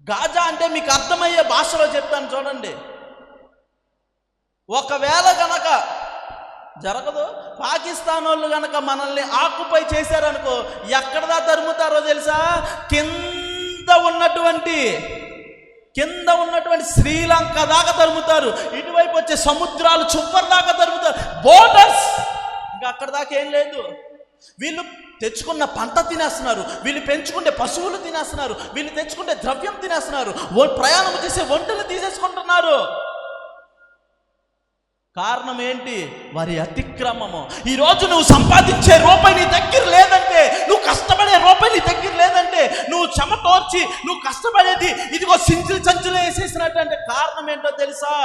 గాజా అంటే మీకు అర్థమయ్యే భాషలో చెప్తాను చూడండి. ఒకవేళ గనక జరగదు, పాకిస్తాన్ వాళ్ళు గనక మనల్ని ఆక్యుపై చేశారనుకో, ఎక్కడదా తరుముతారో తెలుసా? కింద ఉన్నటువంటి శ్రీలంక దాకా తరుముతారు. ఇటువైపు వచ్చే సముద్రాలు చుప్పర్ దాకా తరుముతారు. బోర్డర్స్ ఇంకా అక్కడ దాకా ఏం లేదు. వీళ్ళు తెచ్చుకున్న పంట తినేస్తున్నారు, వీళ్ళు పెంచుకుంటే పశువులు తినేస్తున్నారు, వీళ్ళు తెచ్చుకుంటే ద్రవ్యం తినేస్తున్నారు, ప్రయాణం చేసే ఒంటలు తీసేసుకుంటున్నారు. కారణం ఏంటి? వారి అతిక్రమము. ఈరోజు నువ్వు సంపాదించే రూపాయి నీ దగ్గర లేదంటే, నువ్వు కష్టపడే రూపాయి నీ దగ్గర లేదంటే, నువ్వు చెమటోర్చి నువ్వు కష్టపడేది ఇదిగో సంచులు వేసేసినట్టు అంటే కారణం ఏంటో తెలుసా?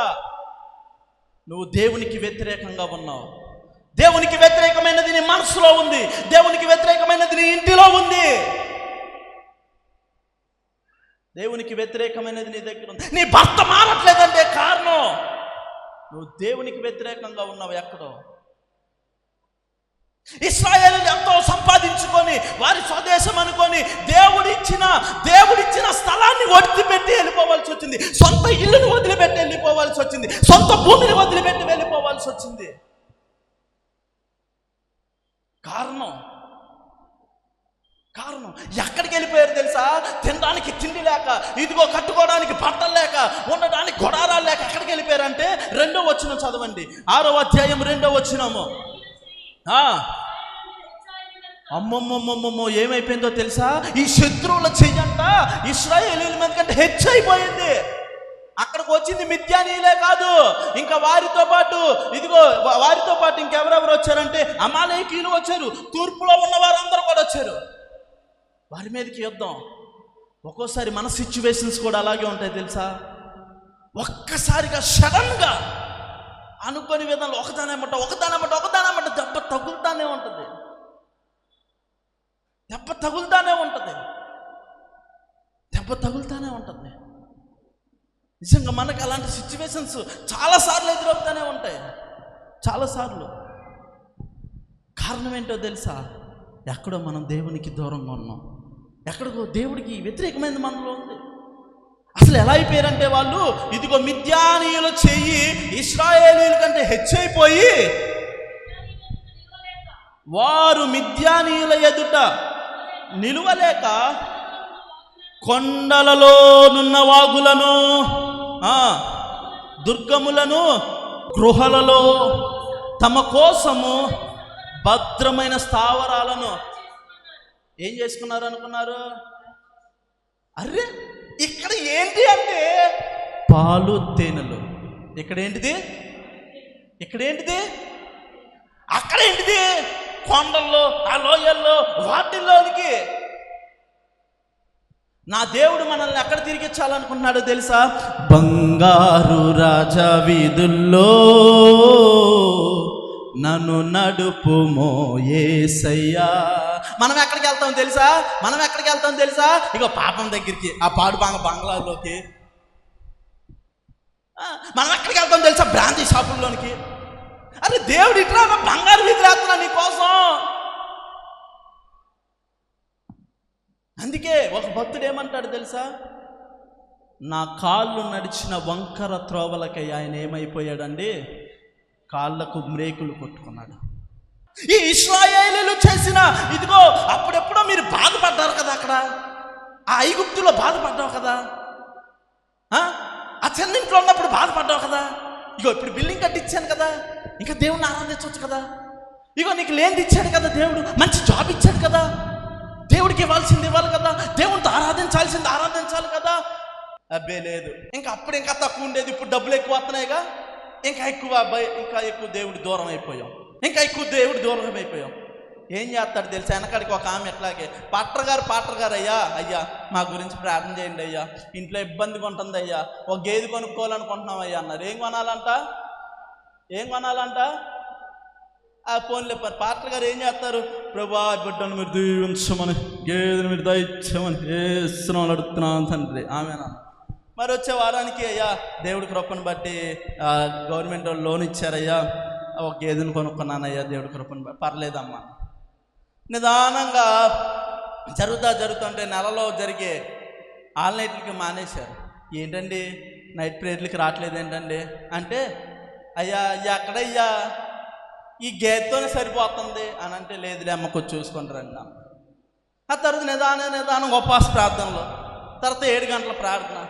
నువ్వు దేవునికి వ్యతిరేకంగా ఉన్నావు. దేవునికి వ్యతిరేకమైనది నీ మనసులో ఉంది, దేవునికి వ్యతిరేకమైనది నీ ఇంటిలో ఉంది, దేవునికి వ్యతిరేకమైనది నీ దగ్గర ఉంది. నీ భర్త మారట్లేదంటే కారణం నువ్వు దేవునికి వ్యతిరేకంగా ఉన్నావు ఎక్కడో. ఇశ్రాయేలులు ఎంతో సంపాదించుకొని వారి స్వదేశం అనుకొని దేవుడిచ్చిన స్థలాన్ని వదిలిపెట్టి వెళ్ళిపోవాల్సి వచ్చింది, సొంత ఇల్లుని వదిలిపెట్టి వెళ్ళిపోవాల్సి వచ్చింది, సొంత భూమిని వదిలిపెట్టి వెళ్ళిపోవాల్సి వచ్చింది. కారణం ఎక్కడికి వెళ్ళిపోయారు తెలుసా? తినడానికి తిండి లేక, ఇదిగో కట్టుకోవడానికి బట్టలు లేక, ఉండడానికి గొడారాలు లేక ఎక్కడికి వెళ్ళిపోయారంటే 2వ వచనం చదవండి, 6వ అధ్యాయం 2వ వచనము. అమ్మమ్మమ్మమ్మమ్మో ఏమైపోయిందో తెలుసా? ఈ శత్రువుల చెయ్యంట ఇశ్రాయేలీయుల మీద కంటే హెచ్చైపోయింది. అక్కడికి వచ్చింది మిద్యానీయులే కాదు, ఇంకా వారితో పాటు ఇంకెవరెవరు వచ్చారంటే అమాలేకీయులు వచ్చారు, తూర్పులో ఉన్న వారందరూ కూడా వచ్చారు. వారి మీదకి యుద్ధం. ఒక్కోసారి మన సిచ్యువేషన్స్ కూడా అలాగే ఉంటాయి తెలుసా? ఒక్కసారిగా సడన్గా అనుకోని విధంలో ఒకదానేమంట దెబ్బ తగులుతానే ఉంటుంది, దెబ్బ తగులుతానే ఉంటుంది. నిజంగా మనకు అలాంటి సిచ్యువేషన్స్ చాలాసార్లు ఎదురవుతానే ఉంటాయి, చాలాసార్లు. కారణం ఏంటో తెలుసా? ఎక్కడో మనం దేవునికి దూరంగా ఉన్నాం, ఎక్కడికో దేవుడికి వ్యతిరేకమైన మనలో ఉంది. అసలు ఎలా అయిపోయారంటే వాళ్ళు, ఇదిగో మిద్యానీయుల చెయ్యి ఇశ్రాయేలీయుల కంటే హెచ్చైపోయి వారు మిద్యానీయుల ఎదుట నిలువలేక కొండలలోనున్న వాగులను, దుర్గములను, గృహలలో తమ కోసము భద్రమైన స్థావరాలను ఏం చేసుకున్నారు అనుకున్నారు? అరే ఇక్కడ ఏంటి అంటే పాలు తేనెలు. ఇక్కడేంటిది? అక్కడేంటిది? కొండల్లో, ఆ లోయల్లో, వాటిల్లోనికి. నా దేవుడు మనల్ని ఎక్కడ తిరిగిచ్చాలనుకుంటున్నాడో తెలుసా? బంగారు రాజా వీధుల్లో నన్ను నడుపుమో యేసయ్యా. మనం ఎక్కడికి వెళ్తాం తెలుసా? ఇగో పాపం దగ్గరికి, ఆ పాడు బంగ్లాలోకి. మనం ఎక్కడికి వెళ్తాం తెలుసా? బ్రాంతి షాపుల్లోనికి. అరే దేవుడు ఇట్లా బంగారు వీధి రాస్తున్నా నీ కోసం. అందుకే ఒక భక్తుడు ఏమంటాడు తెలుసా? నా కాళ్ళు నడిచిన వంకర త్రోవలకై ఆయన ఏమైపోయాడండి? కాళ్ళకు బ్రేకులు కొట్టుకున్నాడు. ఈ ఇశ్రాయేలీయులు చేసిన ఇదిగో అప్పుడెప్పుడో మీరు బాధపడ్డారు కదా, అక్కడ ఆ ఐగుప్తులో బాధపడ్డావు కదా, ఆ చెన్నింట్లో ఉన్నప్పుడు బాధపడ్డావు కదా, ఇగో ఇప్పుడు బిల్డింగ్ కట్టించాను కదా, ఇంకా దేవుణ్ణి ఆరాధించవచ్చు కదా, ఇగో నీకు లేనిది ఇచ్చాడు కదా దేవుడు, మంచి జాబ్ ఇచ్చాడు కదా, దేవుడికి ఇవ్వాల్సింది ఇవ్వాలి కదా, దేవుడితో ఆరాధించాలి కదా. అబ్బే లేదు, ఇంకా అప్పుడు ఇంకా తక్కువ ఉండేది, ఇప్పుడు డబ్బులు ఎక్కువ వస్తున్నాయిగా, ఇంకా ఎక్కువ దేవుడు దూరం అయిపోయాం. ఏం చేస్తాడు తెలుసా? వెనకాడికి ఒక ఆమె ఎట్లాగే పాటర్ గారు అయ్యా మా గురించి ప్రార్థన చేయండి అయ్యా, ఇంట్లో ఇబ్బందిగా ఉంటుంది అయ్యా, ఒక గేదె కొనుక్కోవాలనుకుంటున్నాం అయ్యా అన్నారు. ఏం కొనాలంట? ఆ ఫోన్లో పాటర్ గారు ఏం చేస్తారు? ప్రభా బిడ్డను మీరు దీవించమని, గేదెను మీరు దయచేయమని వేస్తున్నాం అడుగుతున్నాను తండ్రి, ఆమెనా. మరి వచ్చే వారానికి అయ్యా దేవుడి కృపను బట్టి గవర్నమెంట్ వాళ్ళు లోన్ ఇచ్చారయ్యా, ఒక గేదెను కొనుక్కున్నానయ్యా దేవుడి కృపను బట్టి, పర్లేదమ్మా. నిదానంగా జరుగుతుంటే నెలలో జరిగే ఆల్ నైట్లకి మానేశారు. ఏంటండి నైట్ ప్రేయర్లకి రావట్లేదు ఏంటండి అంటే, అయ్యా ఎక్కడయ్యా ఈ గేదెతోనే సరిపోతుంది అని అంటే, లేదులే అమ్మ కొంచెం చూసుకొని రండి. ఆ తర్వాత నిదానం ఉపవాస ప్రార్థనలో, తర్వాత 7 గంటల ప్రార్థన.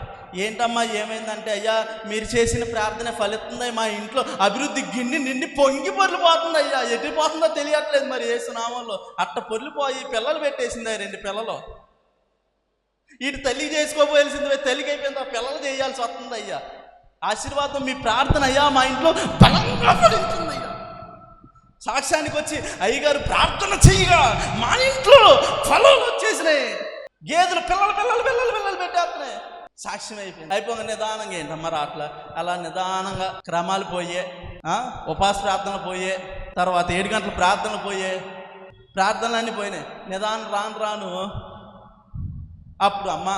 ఏంటమ్మా ఏమైందంటే, అయ్యా మీరు చేసిన ప్రార్థన ఫలిస్తుంది, మా ఇంట్లో అభివృద్ధి గిన్నె నిండి పొంగి పొర్లిపోతుంది అయ్యా, ఎట్టిపోతుందో తెలియట్లేదు, మరి యేసునామంలో అట్ట పొర్లిపోయి పిల్లలు పెట్టేసింది 2 పిల్లలు. వీటి తల్లి చేసుకోపోయాల్సింది తల్లికి అయిపోయింది, ఆ పిల్లలు చేయాల్సి వస్తుంది అయ్యా. ఆశీర్వాదం మీ ప్రార్థన అయ్యా మా ఇంట్లో బలంగా ఫలించింది అయ్యా. సాక్ష్యానికి వచ్చి అయ్యగారు ప్రార్థన చెయ్యగా మా ఇంట్లో ఫలాలు వచ్చేసినాయి, గేదెలు పిల్లలు పెట్టేస్తున్నాయి. సాక్ష్యం అయిపోగా నిదానంగా ఏంటమ్మా అట్లా అలా నిదానంగా క్రమాలు పోయే, ఉపవాస ప్రార్థనలు పోయే, తర్వాత 7 గంటల ప్రార్థనలు ప్రార్థనలన్నీ పోయినాయి. నిదానం రాను అప్పుడు అమ్మ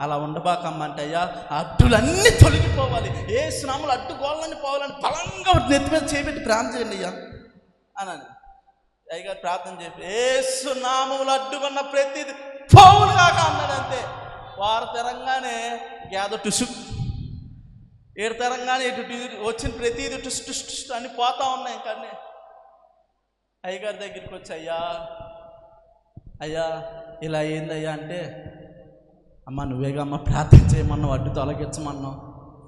అలా ఉండబాకమ్మ అంటే, అయ్యా అడ్డులన్నీ తొలగిపోవాలి, ఏ స్నాములు అడ్డు గోళ్ళని పోవాలని బలంగా నెత్తి మీద చేపెట్టి ప్రార్థన చేయండి అయ్యా అని అయ్యగారు ప్రార్థన చేసి ఏసు నామములు అడ్డుకున్న ప్రతిది పోవులు కాక అన్నాడు. అంతే. వారు తెరంగానే గ్యాద టుసు, ఏడు తెరంగానే ఇటు వచ్చిన ప్రతిది టుస్ టుస్ టుస్ అని పోతా ఉన్నాయి. కానీ అయ్యగారి దగ్గరికి వచ్చి, అయ్యా ఇలా ఏందయ్యా అంటే, అమ్మ నువ్వేగా అమ్మ ప్రార్థన చేయమన్నావు, అడ్డు తొలగించమన్నావు,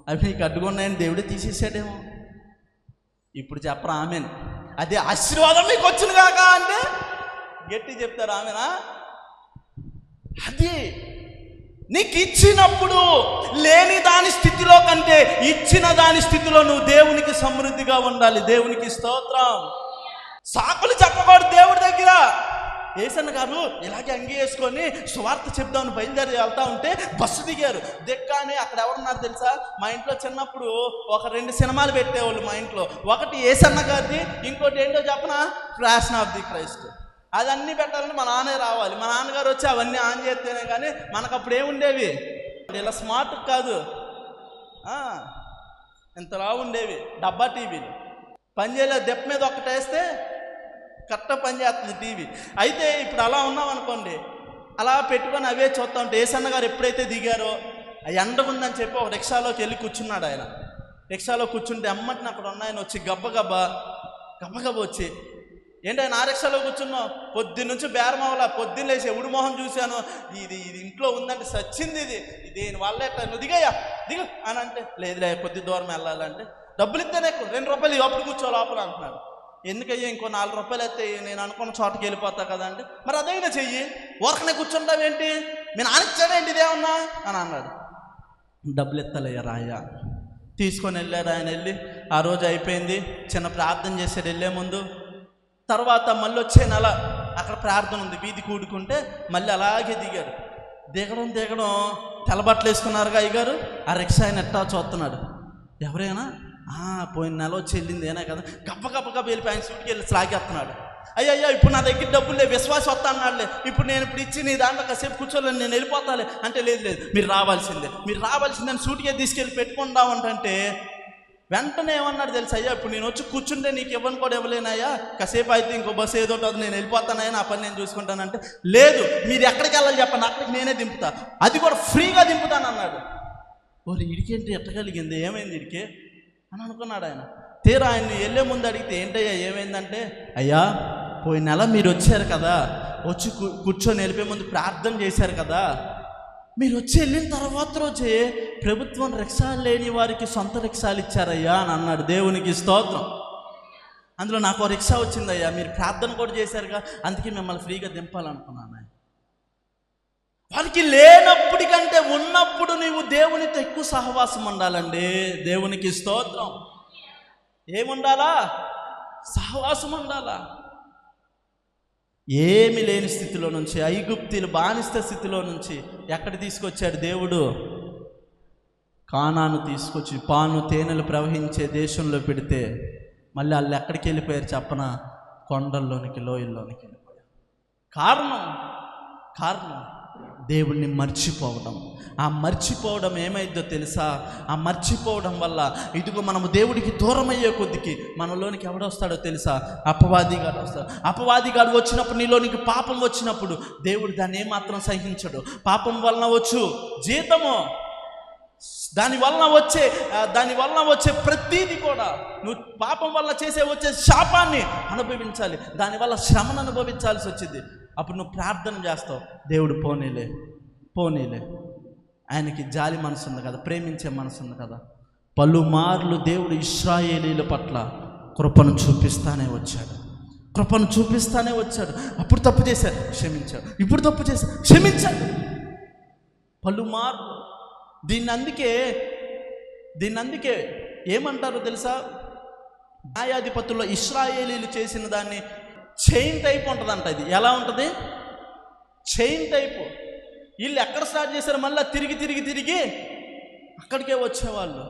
అవి నీకు అడ్డుకున్నాయని దేవుడే తీసేసాడేమో, ఇప్పుడు చెప్పరా ఆమెను, అదే ఆశీర్వాదం నీకు వచ్చింది కాక అంటే గట్టి చెప్తారు ఆమెనా. అది నీకు ఇచ్చినప్పుడు లేని దాని స్థితిలో కంటే ఇచ్చిన దాని స్థితిలో నువ్వు దేవునికి సమృద్ధిగా ఉండాలి. దేవునికి స్తోత్రం. సాకులు చెప్పకూడదు దేవుడి దగ్గర. ఏసన్న గారు ఇలాగే అంగి వేసుకొని సువార్త చెప్దామని బయలుదేరి వెళ్తా ఉంటే బస్సు దిగారు. దిగ్గానే అక్కడ ఎవరున్నారు తెలుసా, మా ఇంట్లో చిన్నప్పుడు ఒక 2 సినిమాలు పెట్టేవాళ్ళు మా ఇంట్లో. ఒకటి ఏసన్న గారిది, ఇంకోటి ఏంటో చెప్పనా, ఫ్యాషన్ ఆఫ్ ది క్రైస్ట్. అదన్నీ పెట్టాలని మా నాన్నే రావాలి. మా నాన్నగారు వచ్చి అవన్నీ ఆన్ చేస్తేనే కానీ మనకు అప్పుడు ఏముండేవి, ఇలా స్మార్ట్ కాదు, ఇంతలా ఉండేవి డబ్బా టీవీలు. పనిచేయలేదు, దెప్ప మీద ఒక్కటేస్తే కరెక్ట్గా పనిచేస్తుంది టీవీ. అయితే ఇప్పుడు అలా ఉన్నాం అనుకోండి, అలా పెట్టుకొని అవే చూస్తూ ఉంటే ఏసన్న గారు ఎప్పుడైతే దిగారో ఆ ఎండగుందని చెప్పి ఒక రిక్షాలోకి వెళ్ళి కూర్చున్నాడు. ఆయన రిక్షాలో కూర్చుంటే అమ్మటిని అక్కడ ఉన్నాయని వచ్చి గబ్బగబ్బ వచ్చి, ఏంటి ఆయన ఆ రిక్షాలో కూర్చున్నావు, పొద్దున్నుంచి బేరం అవ్వాల, పొద్దున్న లేచి ఎవడు మొహం చూశాను, ఇది ఇంట్లో ఉందంటే సచ్చింది, ఇది దీనివల్ల ఎట్లా నువ్వు దిగయ్యా దిగు అని అంటే, లేదులే కొద్ది దూరం వెళ్ళాలంటే, డబ్బులు ఇస్తేనే 2 రూపాయలు అప్పుడు కూర్చో లోపల అంటున్నాడు. ఎందుకయ్యా ఇంకో 4 రూపాయలు అయితే నేను అనుకున్న చోటకి వెళ్ళిపోతా కదా అంటే, మరి అదైనా చెయ్యి, ఊరకనే కూర్చుంటావేంటి, మీ నాన్నచ్చాడేంటి ఇదేమన్నా అని అన్నాడు. డబ్బులు ఎత్తలేయ్యా రాయ్యా తీసుకొని వెళ్ళాడు. ఆయన వెళ్ళి ఆ రోజు అయిపోయింది, చిన్న ప్రార్థన చేశాడు వెళ్ళే ముందు. తర్వాత మళ్ళీ వచ్చే నెల అక్కడ ప్రార్థన ఉంది, వీధి కూడుకుంటే మళ్ళీ అలాగే దిగాడు. దిగడం తెల్లబట్టలు వేసుకున్నారుగా అయ్యగారు, ఆ రిక్షా ఆయన ఎట్టా చూస్తున్నాడు. ఎవరైనా పోయిన నెల వచ్చి వెళ్ళింది ఏనా కదా, గబ్బ వెళ్ళిపోయి ఆయన సూటికి వెళ్ళి సాగేస్తున్నాడు. అయ్యా ఇప్పుడు నా దగ్గర డబ్బులు లేవు, విశ్వాసం వస్తా అన్నాడులే, ఇప్పుడు నేను ఇచ్చి నీ దాంట్లో కాసేపు కూర్చోలేను, నేను వెళ్ళిపోతాలే అంటే, లేదు మీరు రావాల్సిందని సూటిగా తీసుకెళ్ళి పెట్టుకుందామంటే వెంటనే ఏమన్నాడు తెలుసు, అయ్యా ఇప్పుడు నేను వచ్చి కూర్చుంటే నీకు ఇవ్వను కూడా ఇవ్వలేనయ్యా, కాసేపు అయితే ఇంకో బస్సు ఏదో ఉంటుంది, నేను వెళ్ళిపోతానయ్యా, నా పని నేను చూసుకుంటానంటే, లేదు మీరు ఎక్కడికి వెళ్ళాలి చెప్పండి, అక్కడికి నేనే దింపుతా, అది కూడా ఫ్రీగా దింపుతాను అన్నాడు. ఓరి ఇడికేంటి ఎట్టగలిగింది, ఏమైంది ఇడికే అని అనుకున్నాడు ఆయన. తీరా ఆయన్ని వెళ్ళే ముందు అడిగితే, ఏంటయ్యా ఏమైందంటే, అయ్యా పోయిన నెల మీరు వచ్చారు కదా, వచ్చి కూర్చొని వెళ్ళిపోయే ముందు ప్రార్థన చేశారు కదా, మీరు వచ్చి వెళ్ళిన తర్వాత రోజే ప్రభుత్వం రిక్షాలు లేని వారికి సొంత రిక్షాలు ఇచ్చారయ్యా అని అన్నాడు. దేవునికి స్తోత్రం. అందులో నాకు రిక్షా వచ్చిందయ్యా, మీరు ప్రార్థన కూడా చేశారుగా, అందుకే మిమ్మల్ని ఫ్రీగా దింపాలనుకున్నాను. వారికి లేనప్పటికంటే ఉన్నప్పుడు నీవు దేవునితో ఎక్కువ సహవాసం ఉండాలండి. దేవునికి స్తోత్రం. ఏముండాలా? సహవాసం ఉండాలా. ఏమి లేని స్థితిలో నుంచి, ఐగుప్తీలు బానిస స్థితిలో నుంచి ఎక్కడ తీసుకొచ్చాడు దేవుడు? కానాను తీసుకొచ్చి పాను తేనెలు ప్రవహించే దేశంలో పెడితే మళ్ళీ వాళ్ళు ఎక్కడికి వెళ్ళిపోయారు చెప్పన? కొండల్లోనికి, లోయల్లోనికి వెళ్ళిపోయారు. కారణం దేవుణ్ణి మర్చిపోవడం. ఆ మర్చిపోవడం ఏమైందో తెలుసా? ఆ మర్చిపోవడం వల్ల ఇదిగో మనము దేవుడికి దూరం అయ్యే కొద్దికి మనలోనికి ఎవడొస్తాడో తెలుసా? అపవాదిగాడు వస్తాడు. అపవాదిగాడు వచ్చినప్పుడు, నీలోనికి పాపం వచ్చినప్పుడు దేవుడు దాన్ని ఏమాత్రం సహించడు. పాపం వలన వచ్చు జీతము, దాని వలన వచ్చే ప్రతీది కూడా, నువ్వు పాపం వల్ల వచ్చే శాపాన్ని అనుభవించాలి, దానివల్ల శ్రమను అనుభవించాల్సి వచ్చింది. అప్పుడు నువ్వు ప్రార్థన చేస్తావు, దేవుడు పోనీలే ఆయనకి జాలి మనసు ఉంది కదా, ప్రేమించే మనసు ఉంది కదా. పలుమార్లు దేవుడు ఇశ్రాయేలీల పట్ల కృపను చూపిస్తానే వచ్చాడు. అప్పుడు తప్పు చేశారు, క్షమించాడు. ఇప్పుడు తప్పు చేశారు, క్షమించాడు. పలుమార్లు. దీన్ని అందుకే ఏమంటారో తెలుసా? న్యాయాధిపతుల్లో ఇశ్రాయేలీలు చేసిన దాన్ని చైన్ టైప్ ఉంటుందంట. ఇది ఎలా ఉంటుంది? Chain type. వీళ్ళు ఎక్కడ స్టార్ట్ చేశారు? మళ్ళీ తిరిగి అక్కడికే వచ్చేవాళ్ళు,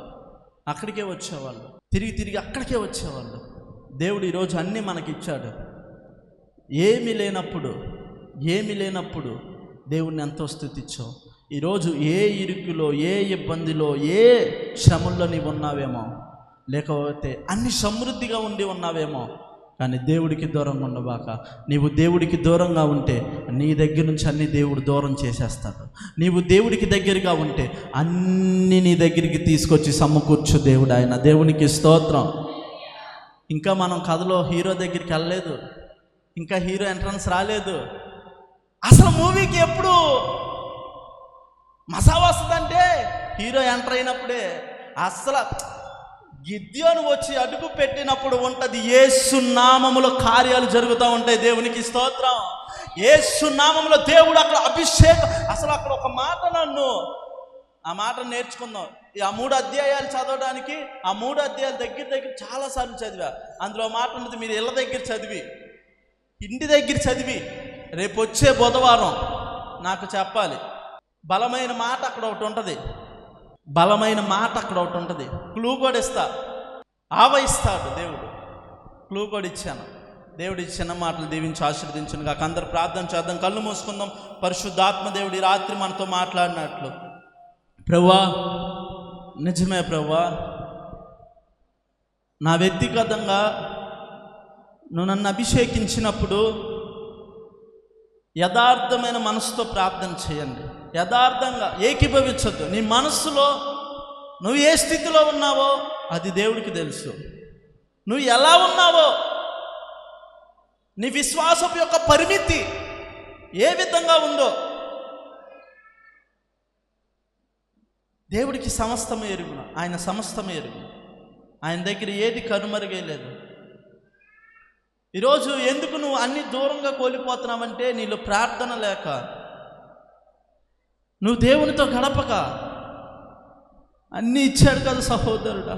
తిరిగి అక్కడికే వచ్చేవాళ్ళు. దేవుడు ఈరోజు అన్నీ మనకిచ్చాడు. ఏమీ లేనప్పుడు దేవుణ్ణి ఎంతో స్తుతించావు. ఈరోజు ఏ ఇరుకులో, ఏ ఇబ్బందిలో, ఏ శ్రమల్లో నీవు ఉన్నావేమో, లేకపోతే అన్ని సమృద్ధిగా ఉండి ఉన్నావేమో, కానీ దేవుడికి దూరంగా ఉండబాక. నీవు దేవుడికి దూరంగా ఉంటే నీ దగ్గర నుంచి అన్ని దేవుడు దూరం చేసేస్తాడు. నీవు దేవుడికి దగ్గరగా ఉంటే అన్ని నీ దగ్గరికి తీసుకొచ్చి సమకూర్చు దేవుడు. ఆయన దేవునికి స్తోత్రం. ఇంకా మనం కథలో హీరో దగ్గరికి వెళ్ళలేదు, ఇంకా హీరో ఎంట్రన్స్ రాలేదు. అసలు మూవీకి ఎప్పుడు మజా వస్తుందంటే హీరో ఎంటర్ అయినప్పుడే. అసలు గిద్యోను వచ్చి అడుగు పెట్టినప్పుడు ఉంటుంది. యేసు నామములో కార్యాలు జరుగుతూ ఉంటాయి. దేవునికి స్తోత్రం. యేసు నామములో దేవుడు అక్కడ అభిషేకం. అసలు అక్కడ ఒక మాట, ఆ మాట నేర్చుకుందాం. ఆ 3 అధ్యాయాలు చదవడానికి, ఆ 3 అధ్యాయాలు దగ్గర చాలాసార్లు చదివా. అందులో మాట ఉన్నది, మీరు ఇళ్ళ దగ్గర చదివి, ఇంటి దగ్గర చదివి, రేపు వచ్చే బుధవారం నాకు చెప్పాలి. బలమైన మాట అక్కడ ఒకటి ఉంటుంది. క్లూ కూడా ఇస్తా, ఆవయిస్తాడు దేవుడు. క్లూ కూడా ఇచ్చాను. దేవుడి చిన్న మాటలు దీవించి ఆశీర్వదించును కాక. అందరు ప్రార్థన చేద్దాం, కళ్ళు మూసుకుందాం. పరిశుద్ధాత్మ దేవుడి రాత్రి మనతో మాట్లాడినట్లు. ప్రభువా, నిజమే ప్రభువా, నా వ్యక్తిగతంగా నువ్వు నన్ను అభిషేకించినప్పుడు యథార్థమైన మనసుతో ప్రార్థన చేయండి. యథార్థంగా ఏకీభవించొద్దు. నీ మనస్సులో నువ్వు ఏ స్థితిలో ఉన్నావో అది దేవుడికి తెలుసు. నువ్వు ఎలా ఉన్నావో, నీ విశ్వాసపు యొక్క పరిమితి ఏ విధంగా ఉందో దేవుడికి సమస్తము ఎరుగును. ఆయన సమస్తము ఎరుగును. ఆయన దగ్గర ఏది కనుమరుగేలేదు. ఈరోజు ఎందుకు నువ్వు అన్ని దూరంగా కోల్పోతున్నావంటే నీలో ప్రార్థన లేక, నువ్వు దేవునితో గడపక. అన్నీ ఇచ్చాడు కదా సహోదరుడా,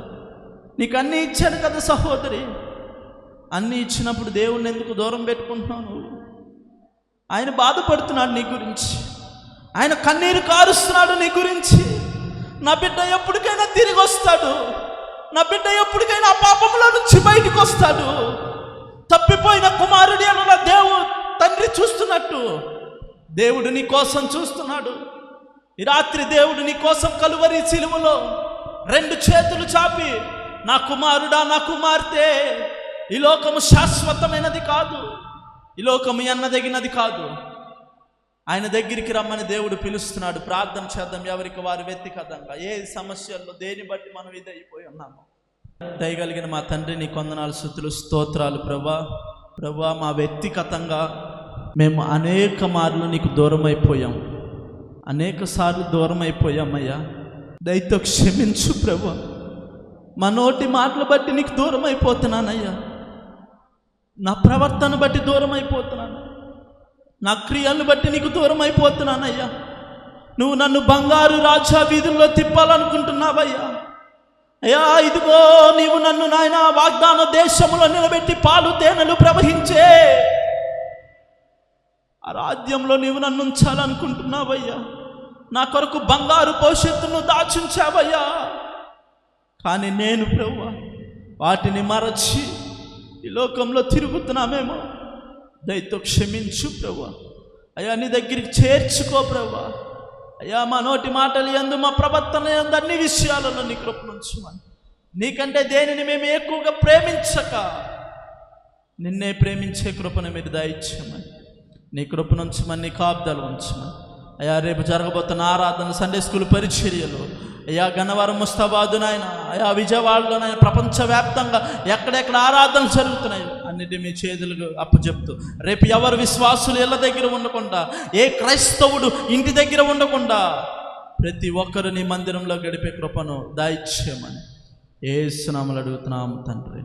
నీకు అన్నీ ఇచ్చాడు కదా సహోదరి. అన్నీ ఇచ్చినప్పుడు దేవుణ్ణి ఎందుకు దూరం పెట్టుకుంటున్నావు నువ్వు? ఆయన బాధపడుతున్నాడు నీ గురించి, ఆయన కన్నీరు కారుస్తున్నాడు నీ గురించి. నా బిడ్డ ఎప్పటికైనా తిరిగి వస్తాడు, నా బిడ్డ ఎప్పటికైనా ఆ పాపంలో నుంచి బయటకు వస్తాడు. తప్పిపోయిన కుమారుడి అన్న తండ్రి చూస్తున్నట్టు దేవుడు నీ కోసం చూస్తున్నాడు. ఈ రాత్రి దేవుడు నీ కోసం కలువరి సిలువలో 2 చేతులు చాపి, నా కుమారుడా, నా కుమార్తె, ఈ లోకము శాశ్వతమైనది కాదు, ఈ లోకము ఎన్నదగినది కాదు. ఆయన దగ్గరికి రమ్మని దేవుడు పిలుస్తున్నాడు. ప్రార్థన చేద్దాం ఎవరికి వారు వ్యక్తిగతంగా. ఏ సమస్యల్లో దేని బట్టి మనం ఇదైపోయి ఉన్నాము. దయగలిగిన మా తండ్రి, నీ కొందనాలు, స్తుతులు, స్తోత్రాలు ప్రభా. మా వ్యక్తిగతంగా మేము అనేక మార్లు నీకు దూరం అయిపోయాం, అనేక సార్లు దూరం అయిపోయామయ్యా. దయతో క్షమించు ప్రభా. మా నోటి మాటలు బట్టి నీకు దూరం అయిపోతున్నానయ్యా, నా ప్రవర్తన బట్టి దూరం అయిపోతున్నాను, నా క్రియలను బట్టి నీకు దూరం అయిపోతున్నానయ్యా. నువ్వు నన్ను బంగారు రాజా వీధుల్లో తిప్పాలనుకుంటున్నావయ్యా. అయ్యా, ఇదిగో నీవు నన్ను నాయన వాగ్దాన దేశములో నిలబెట్టి పాలు తేనెలు ప్రవహించే ఆ రాజ్యంలో నీవు నన్ను ఉంచాలనుకుంటున్నావయ్యా. నా కొరకు బంగారు భవిష్యత్తును దాచుంచావయ్యా. కానీ నేను ప్రభువా వాటిని మరచి ఈ లోకంలో తిరుగుతున్నామేమో. దయతో క్షమించు ప్రభువా. అయ్యా, నీ దగ్గరికి చేర్చుకో ప్రభువా. అయ్యా, మా నోటి మాటలు యందు, మా ప్రవర్తన యందు, అన్ని విషయాలలో నీ కృపనుంచమని. నీకంటే దేనిని మేము ఎక్కువగా ప్రేమించక నిన్నే ప్రేమించే కృపను మీరు దయచేయమని, నీ కృపనుంచమని, నీ కాపుదలు ఉంచమని. అయ్యా, రేపు జరగబోతున్న ఆరాధన, సండే స్కూల్ పరిచర్యలు, అయ్యా గన్నవరం, ముస్తాబాదు నాయన, అయ్యా విజయవాడలో నాయన, ప్రపంచవ్యాప్తంగా ఎక్కడెక్కడ ఆరాధనలు జరుగుతున్నాయో అన్నిటి మీ చేతులకు అప్పచెప్తూ, రేపు ఎవరు విశ్వాసులు ఇళ్ళ దగ్గర ఉండకుండా, ఏ క్రైస్తవుడు ఇంటి దగ్గర ఉండకుండా ప్రతి ఒక్కరు నీ మందిరంలో గడిపే కృపను దయచేయమని యేసు నామములో అడుగుతున్నాము తండ్రి.